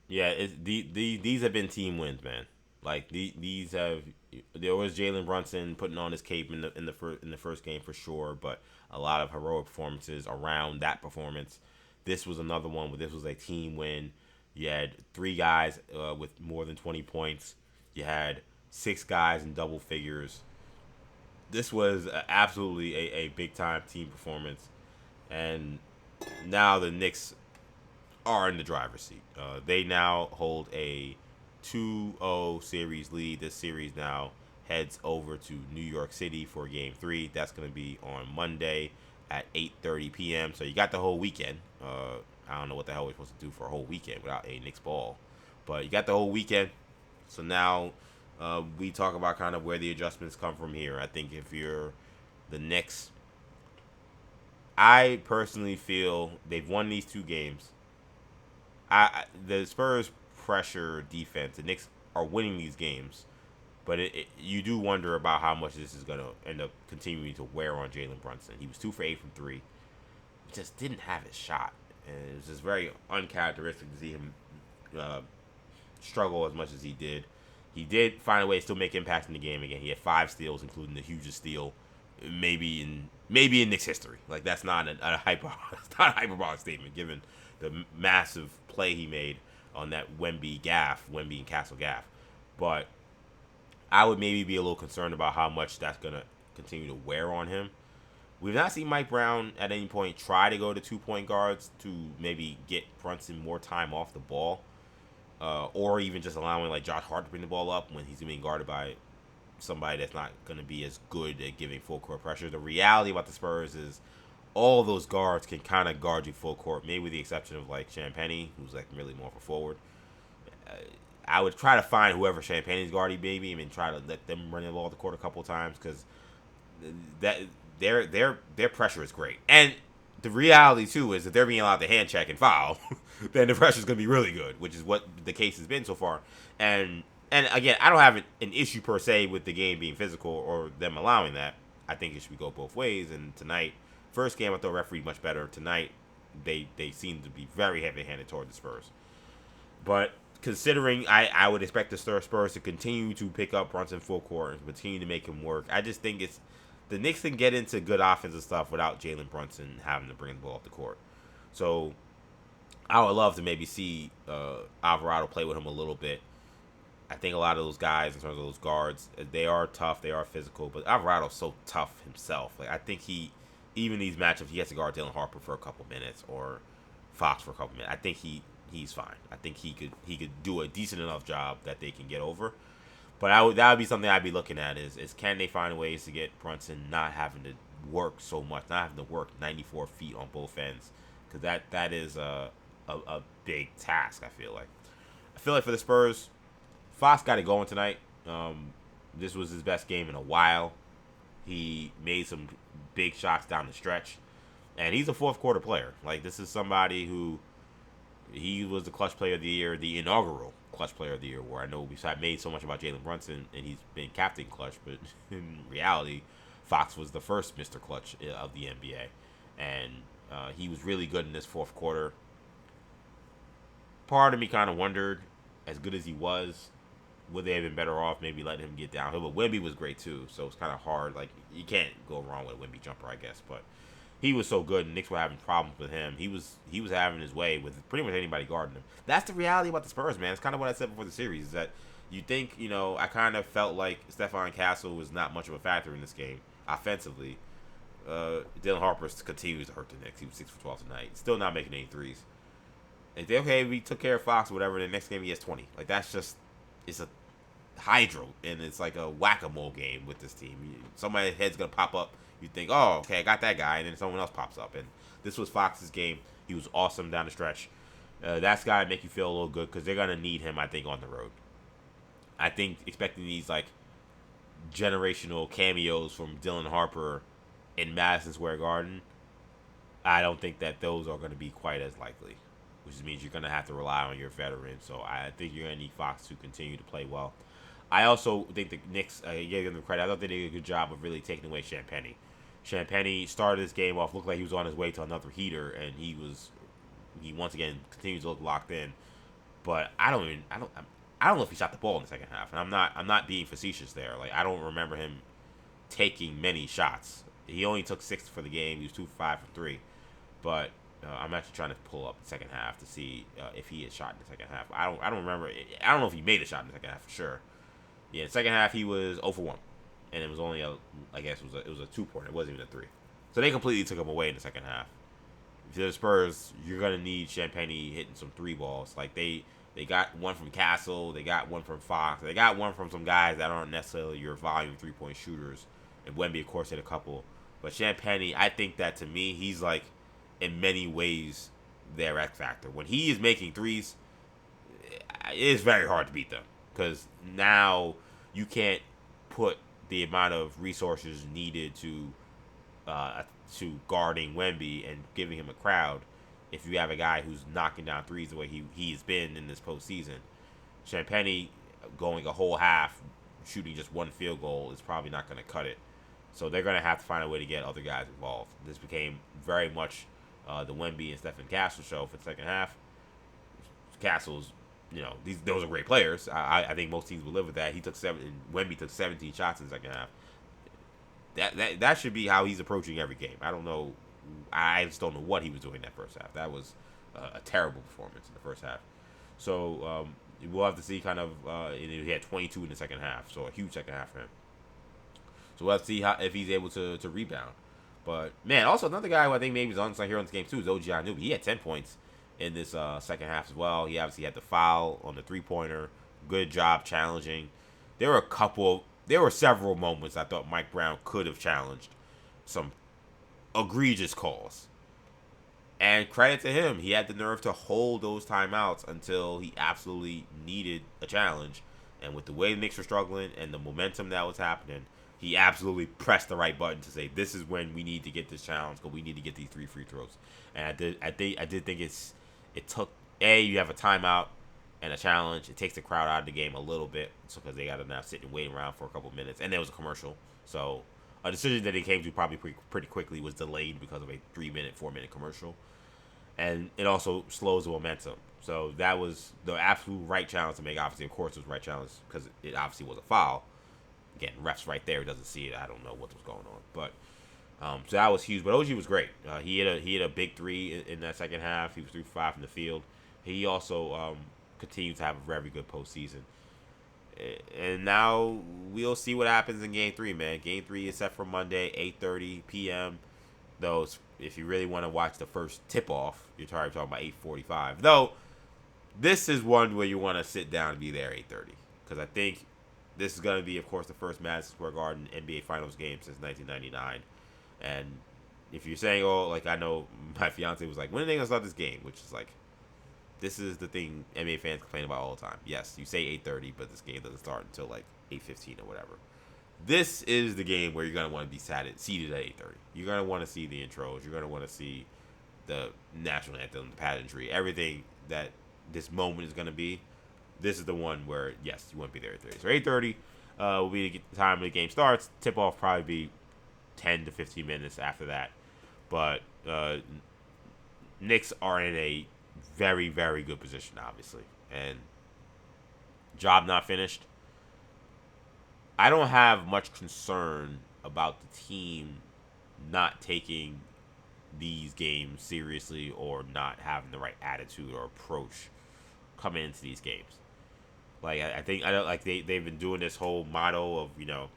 S2: Yeah, these have been team wins, man. Like these have. There was Jalen Brunson putting on his cape in the first game for sure, but a lot of heroic performances around that performance. This was another one where this was a team win. You had 3 guys with more than 20 points. You had 6 guys in double figures. This was absolutely a big-time team performance. And now the Knicks are in the driver's seat. They now hold a 2-0 series lead. This series now heads over to New York City for Game 3. That's going to be on Monday at 8:30 p.m. So you got the whole weekend. I don't know what the hell we're supposed to do for a whole weekend without a Knicks ball. But you got the whole weekend. So now we talk about kind of where the adjustments come from here. I think if you're the Knicks, I personally feel they've won these 2 games. The Spurs pressure defense, the Knicks are winning these games, but you do wonder about how much this is going to end up continuing to wear on Jalen Brunson. He was 2 for 8 from 3. He just didn't have his shot, and it was just very uncharacteristic to see him struggle as much as he did. He did find a way to still make impacts in the game again. He had 5 steals, including the hugest steal maybe in Knicks history. Like that's not it's not a hyperbolic statement given the massive play he made on that Wemby and Castle gaff. But I would maybe be a little concerned about how much that's going to continue to wear on him. We've not seen Mike Brown at any point try to go to 2-point guards to maybe get Brunson more time off the ball, or even just allowing like Josh Hart to bring the ball up when he's being guarded by somebody that's not going to be as good at giving full court pressure. The reality about the Spurs is all those guards can kind of guard you full court, maybe with the exception of like Champagnie, who's like really more of a forward. I would try to find whoever Champagnie's guarding, maybe, and try to let them run the ball the court a couple times because that their pressure is great. And the reality too is that they're being allowed to hand check and foul, then the pressure's going to be really good, which is what the case has been so far. And again, I don't have an issue per se with the game being physical or them allowing that. I think it should go both ways. And tonight, first game I thought refereed much better. Tonight, they seem to be very heavy-handed toward the Spurs. But considering I would expect the Spurs to continue to pick up Brunson full court and continue to make him work, I just think it's the Knicks can get into good offensive stuff without Jalen Brunson having to bring the ball up the court. So I would love to maybe see Alvarado play with him a little bit. I think a lot of those guys, in terms of those guards, they are tough, they are physical, but Alvarado's so tough himself. Like, I think even these matchups, he has to guard Dylan Harper for a couple minutes or Fox for a couple minutes. I think he's fine. I think he could do a decent enough job that they can get over. But that would be something I'd be looking at is can they find ways to get Brunson not having to work so much, not having to work 94 feet on both ends, because that is a big task. I feel like for the Spurs, Fox got it going tonight. This was his best game in a while. He made some big shots down the stretch, and he's a fourth quarter player. Like, this is somebody who he was the clutch player of the year, the inaugural clutch player of the year. Where I know we've made so much about Jalen Brunson, and he's been captain clutch, but in reality, Fox was the first Mr. Clutch of the NBA, and he was really good in this fourth quarter. Part of me kind of wondered, as good as he was, would they have been better off maybe letting him get downhill? But Wemby was great too, so it's kind of hard. Like, you can't go wrong with a Wemby jumper, I guess. But he was so good, and Knicks were having problems with him. He was having his way with pretty much anybody guarding him. That's the reality about the Spurs, man. It's kind of what I said before the series, is that you think, I kind of felt like Stephon Castle was not much of a factor in this game offensively. Dylan Harper continues to hurt the Knicks. He was 6 for 12 tonight. Still not making any threes. And they, okay, we took care of Fox or whatever. The next game he has 20. Like, that's just, it's a hydro, and it's like a whack-a-mole game with this team. Somebody's head's gonna pop up. You think, oh, okay, I got that guy, and then someone else pops up. And this was Fox's game. He was awesome down the stretch. That's got to make you feel a little good, because they're gonna need him, I think, on the road. I think expecting these like generational cameos from Dylan Harper in Madison Square Garden, I don't think that those are going to be quite as likely, which means you're going to have to rely on your veteran. So I think you're going to need Fox to continue to play well. I also think the Knicks, gave them the credit. I thought they did a good job of really taking away Champagnie. Champagnie started this game off, looked like he was on his way to another heater, and he once again continues to look locked in. But I don't know if he shot the ball in the second half, and I'm not being facetious there. Like, I don't remember him taking many shots. He only took 6 for the game. He was 2 for 5 for 3. But I'm actually trying to pull up the second half to see if he had shot in the second half. I don't remember. I don't know if he made a shot in the second half for sure. Yeah, in the second half he was 0 for 1, and it was only it was a 2-pointer. It wasn't even a 3. So they completely took him away in the second half. If you're the Spurs, you're gonna need Champagnie hitting some 3 balls. Like, they got one from Castle, they got one from Fox, they got one from some guys that aren't necessarily your volume 3-point shooters. And Wemby, of course, hit a couple. But Champagnie, I think that, to me, he's like, in many ways, their X factor. When he is making threes, it is very hard to beat them, because now you can't put the amount of resources needed to guarding Wemby and giving him a crowd if you have a guy who's knocking down threes the way he's been in this postseason. Champagnie going a whole half shooting just 1 field goal is probably not going to cut it. So they're going to have to find a way to get other guys involved. This became very much the Wemby and Stephen Castle show for the second half. Castle's, those are great players. I think most teams will live with that. Wemby took 17 shots in the second half. That should be how he's approaching every game. I don't know. I just don't know what he was doing in that first half. That was a terrible performance in the first half. So we'll have to see kind of. He had 22 in the second half, so a huge second half for him. So we'll have to see if he's able to rebound. But, man, also another guy who I think maybe is unsung hero in this game too is OG Anunoby. He had 10 points in this second half as well. He obviously had the foul on the 3-pointer. Good job challenging. There were several moments I thought Mike Brown could have challenged some egregious calls. And credit to him. He had the nerve to hold those timeouts until he absolutely needed a challenge. And with the way the Knicks were struggling and the momentum that was happening, he absolutely pressed the right button to say this is when we need to get this challenge because we need to get these 3 free throws. And I did think it took you have a timeout and a challenge. It takes the crowd out of the game a little bit, so because they got to now sit and wait around for a couple minutes, and there was a commercial. So a decision that they came to probably pretty quickly was delayed because of a 4-minute commercial, and it also slows the momentum. So that was the absolute right challenge to make. Obviously, of course, it was the right challenge because it obviously was a foul. Again, refs right there doesn't see it. I don't know what was going on, but so that was huge. But OG was great. He hit a big 3 in that second half. He was 3 for 5 from the field. He also continued to have a very good postseason. And now we'll see what happens in Game 3, man. Game 3 is set for Monday, 8:30 p.m. Though, if you really want to watch the first tip-off, you're probably talking about 8:45. Though, this is one where you want to sit down and be there 8:30. Because I think this is going to be, of course, the first Madison Square Garden NBA Finals game since 1999. And if you're saying, oh, like I know my fiance was like, when are they going to start this game? Which is like, this is the thing NBA fans complain about all the time. Yes, you say 8:30, but this game doesn't start until like 8:15 or whatever. This is the game where you're going to want to be seated at 8:30. You're going to want to see the intros. You're going to want to see the national anthem, the pageantry, everything that this moment is going to be. This is the one where, yes, you want to be there at 8:30. So 8:30 will be the time the game starts. Tip-off probably be 10 to 15 minutes after that. But Knicks are in a very, very good position, obviously. And job not finished. I don't have much concern about the team not taking these games seriously or not having the right attitude or approach coming into these games. Like I think they've been doing this whole motto of, you know,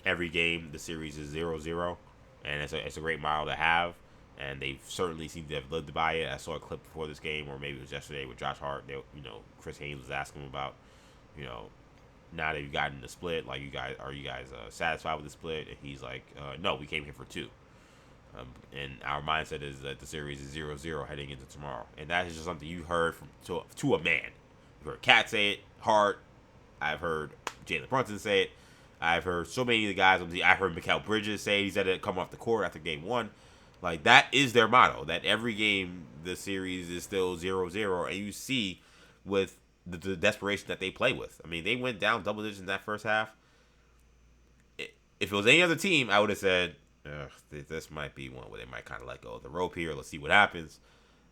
S2: every game the series is 0-0, and it's a great motto to have, and they certainly seem to have lived by it. I saw a clip before this game, or maybe it was yesterday, with Josh Hart. Chris Haynes was asking him about, now that you've gotten the split, like are you guys satisfied with the split? And he's like, no, we came here for 2. And our mindset is that the series is 0-0 heading into tomorrow, and that is just something you heard from to a man. You've heard Cat say it, Hart. I've heard Jalen Brunson say it. I've heard so many of the guys. I've heard Mikal Bridges say he said it come off the court after game 1. Like, that is their motto, that every game the series is still 0-0, and you see with the desperation that they play with. I mean, they went down double digits in that first half. If it was any other team, I would have said, this might be one where they might kind of let go of the rope here. Let's see what happens.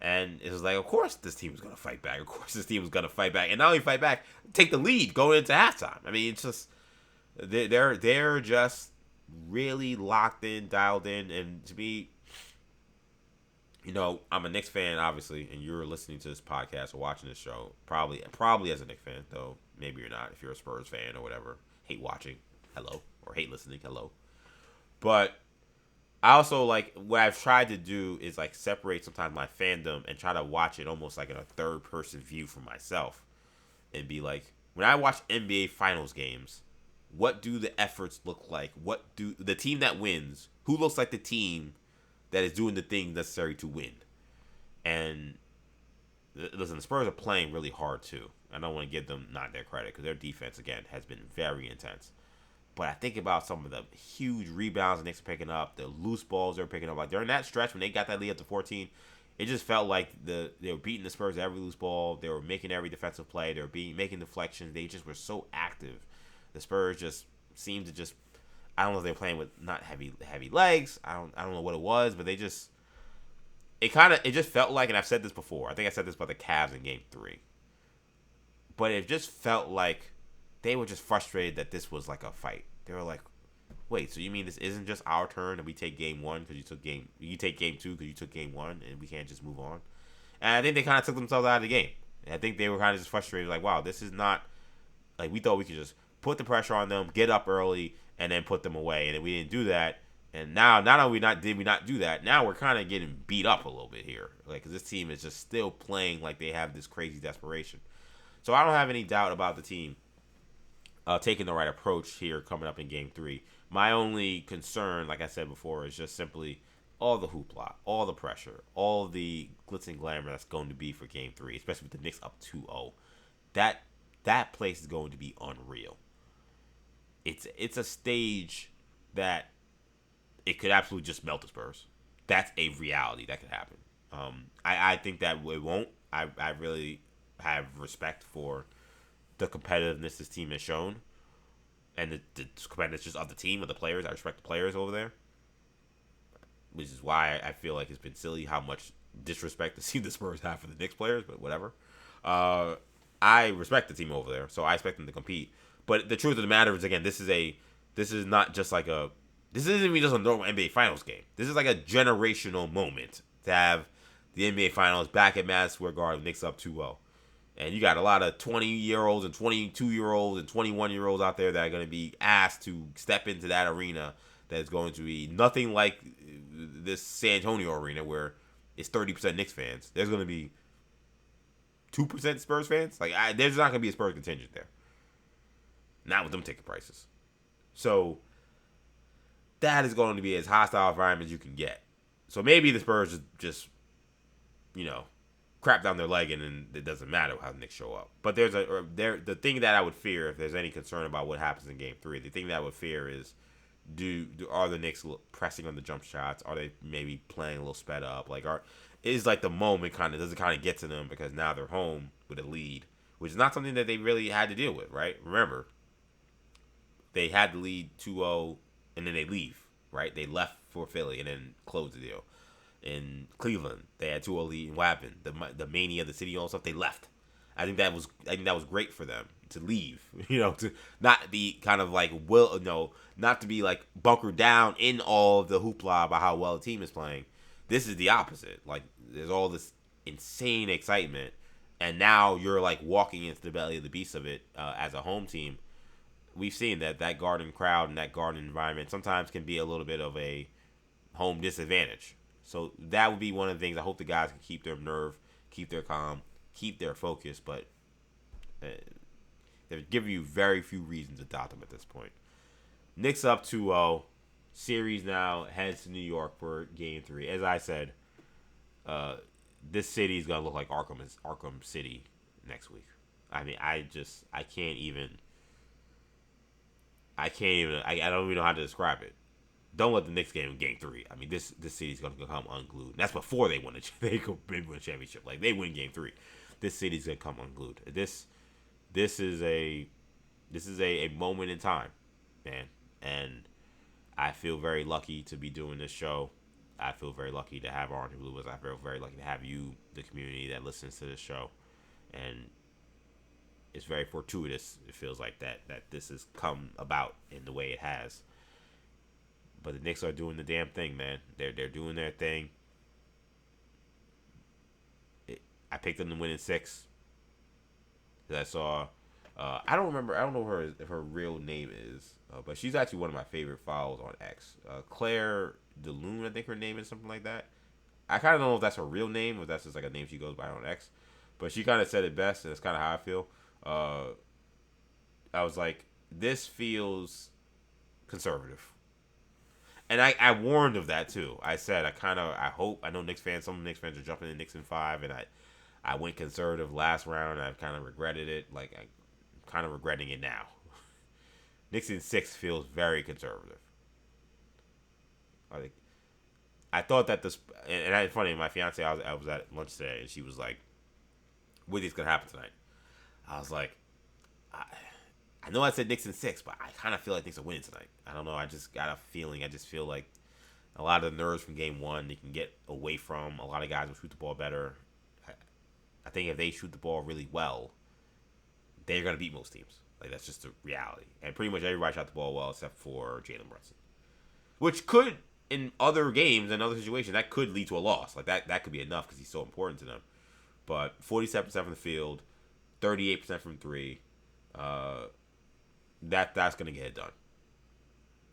S2: And it was like, of course this team was going to fight back. Of course this team was going to fight back. And not only fight back, take the lead going into halftime. I mean, it's just, they're just really locked in, dialed in. And to me, I'm a Knicks fan, obviously, and you're listening to this podcast or watching this show, probably as a Knicks fan, though maybe you're not if you're a Spurs fan or whatever. Hate watching, hello. Or hate listening, hello. But I also, what I've tried to do is, separate sometimes my fandom and try to watch it almost like in a third-person view for myself. And be like, when I watch NBA Finals games, what do the efforts look like? What do the team that wins, who looks like the team that is doing the things necessary to win? And, listen, the Spurs are playing really hard, too. I don't want to give them not their credit, because their defense, again, has been very intense. But I think about some of the huge rebounds the Knicks are picking up, the loose balls they're picking up. Like, during that stretch when they got that lead up to 14, it just felt like they were beating the Spurs every loose ball. They were making every defensive play. They were making deflections. They just were so active. The Spurs just seemed to just, I don't know if they were playing with not heavy legs. I don't know what it was, but it just felt like, and I've said this before, I think I said this about the Cavs in Game 3. But it just felt like they were just frustrated that this was like a fight. They were like, wait, so you mean this isn't just our turn and we take game 1 because you take game 2 because you took game 1 and we can't just move on? And I think they kind of took themselves out of the game. And I think they were kind of just frustrated, like, wow, this is not, like, we thought we could just put the pressure on them, get up early, and then put them away. And then we didn't do that. And now, not only did we not do that, now we're kind of getting beat up a little bit here. Like, because this team is just still playing like they have this crazy desperation. So I don't have any doubt about the team taking the right approach here coming up in Game 3. My only concern, like I said before, is just simply all the hoopla, all the pressure, all the glitz and glamour that's going to be for Game 3, especially with the Knicks up 2-0. That place is going to be unreal. It's a stage that it could absolutely just melt the Spurs. That's a reality that could happen. I think that it won't. I really have respect for the competitiveness this team has shown, and the competitiveness just of the team, of the players. I respect the players over there, which is why I feel like it's been silly how much disrespect the Spurs have for the Knicks players, but whatever. I respect the team over there, so I expect them to compete. But the truth of the matter is, again, this is not just like this isn't even just a normal NBA Finals game. This is like a generational moment to have the NBA Finals back at Madison Square Garden, Knicks up 2-0. And you got a lot of 20-year-olds and 22-year-olds and 21-year-olds out there that are going to be asked to step into that arena that is going to be nothing like this San Antonio arena where it's 30% Knicks fans. There's going to be 2% Spurs fans. Like, there's not going to be a Spurs contingent there. Not with them ticket prices. So that is going to be as hostile environment as you can get. So maybe the Spurs just crap down their leg and it doesn't matter how the Knicks show up. But the thing that I would fear, if there's any concern about what happens in Game 3, the thing that I would fear is are the Knicks pressing on the jump shots? Are they maybe playing a little sped up? Like, is like the moment does it kind of get to them because now they're home with a lead, which is not something that they really had to deal with, right? Remember, they had the lead 2-0 and then they leave, right? They left for Philly and then closed the deal. In Cleveland, they had 2-0 lead, and what happened? The mania of the city, all stuff, they left. I think that was great for them to leave, to not be kind of like not to be like bunkered down in all of the hoopla about how well the team is playing. This is the opposite. Like, there's all this insane excitement, and now you're like walking into the belly of the beast of it as a home team. We've seen that Garden crowd and that Garden environment sometimes can be a little bit of a home disadvantage. So that would be one of the things. I hope the guys can keep their nerve, keep their calm, keep their focus, but they're giving you very few reasons to doubt them at this point. Knicks up 2-0. Series now heads to New York for Game 3. As I said, this city is going to look like Arkham City next week. I mean, I can't even. I don't even know how to describe it. Don't let the Knicks game in Game 3. I mean, this city's going to come unglued. That's before they win a championship. Like, they win Game 3. This city's going to come unglued. This is a moment in time, man. And I feel very lucky to be doing this show. I feel very lucky to have Orange and Blue. I feel very lucky to have you, the community that listens to this show. And it's very fortuitous, it feels like, that this has come about in the way it has. But the Knicks are doing the damn thing, man. They're doing their thing. I picked them to win in 6. I saw, I don't know if her real name is, but she's actually one of my favorite follows on X. Claire DeLune, I think her name is, something like that. I kind of don't know if that's her real name or if that's just like a name she goes by on X. But she kind of said it best, and it's kind of how I feel. I was like, this feels conservative. And I warned of that too. I said I hope, I know some Knicks fans are jumping in Knicks in 5, and I went conservative last round, and I've kind of regretted it. Like, I'm kind of regretting it now. Knicks in 6 feels very conservative. I thought that this, and it's funny, my fiance, I was at lunch today, and she was like, "What do you think's gonna happen tonight?" I was like, I know I said Knicks in 6, but I kind of feel like Knicks are winning tonight. I don't know. I just got a feeling. I just feel like a lot of the nerves from Game 1 they can get away from. A lot of guys will shoot the ball better. I think if they shoot the ball really well, they're going to beat most teams. Like, that's just the reality. And pretty much everybody shot the ball well except for Jalen Brunson. Which could, in other games and other situations, that could lead to a loss. Like, that could be enough because he's so important to them. But 47% from the field, 38% from 3. That's going to get it done.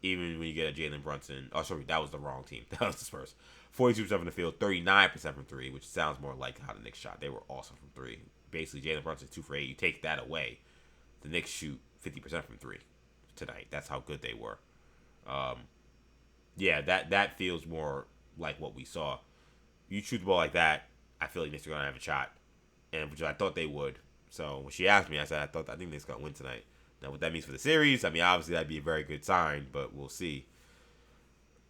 S2: Even when you get a Jalen Brunson. Oh, sorry, that was the wrong team. That was the Spurs. 42% from the field, 39% from 3, which sounds more like how the Knicks shot. They were awesome from 3. Basically, Jalen Brunson 2 for 8. You take that away, the Knicks shoot 50% from 3 tonight. That's how good they were. Yeah, that feels more like what we saw. You shoot the ball like that, I feel like Knicks are going to have a shot. And which I thought they would. So when she asked me, I think Knicks going to win tonight. Now, what that means for the series, I mean, obviously that'd be a very good sign, but we'll see.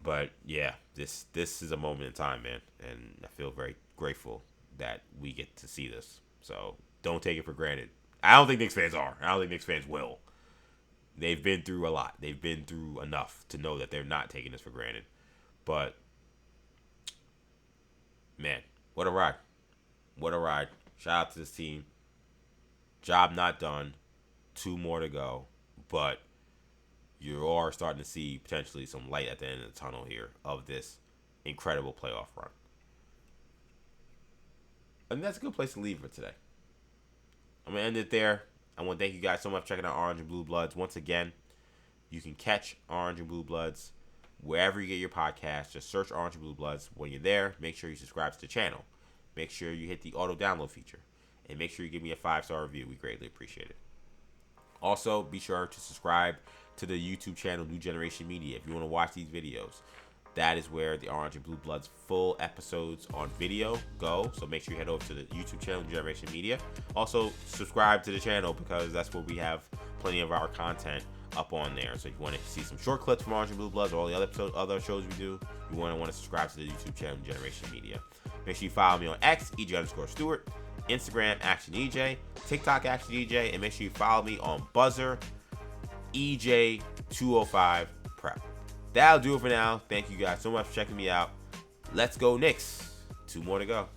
S2: But yeah, this is a moment in time, man, and I feel very grateful that we get to see this. So don't take it for granted. I don't think Knicks fans are. I don't think Knicks fans will. They've been through a lot. They've been through enough to know that they're not taking this for granted. But man, what a ride. What a ride. Shout out to this team. Job not done. 2 more to go. But you are starting to see potentially some light at the end of the tunnel here of this incredible playoff run. And that's a good place to leave for today. I'm going to end it there. I want to thank you guys so much for checking out Orange and Blue Bloods. Once again, you can catch Orange and Blue Bloods wherever you get your podcast. Just search Orange and Blue Bloods. When you're there, make sure you subscribe to the channel. Make sure you hit the auto download feature. And make sure you give me a 5-star review. We greatly appreciate it. Also, be sure to subscribe to the YouTube channel New Generation Media if you want to watch these videos. That is where the Orange and Blue Bloods full episodes on video go. So make sure you head over to the YouTube channel New Generation Media. Also, subscribe to the channel because that's where we have plenty of our content up on there. So if you want to see some short clips from Orange and Blue Bloods or all the other shows we do, you want to subscribe to the YouTube channel New Generation Media. Make sure you follow me on X, EJ_Stewart, Instagram, ActionEJ, TikTok, ActionEJ, and make sure you follow me on Buzzer, EJ205 Prep. That'll do it for now. Thank you guys so much for checking me out. Let's go Knicks. 2 more to go.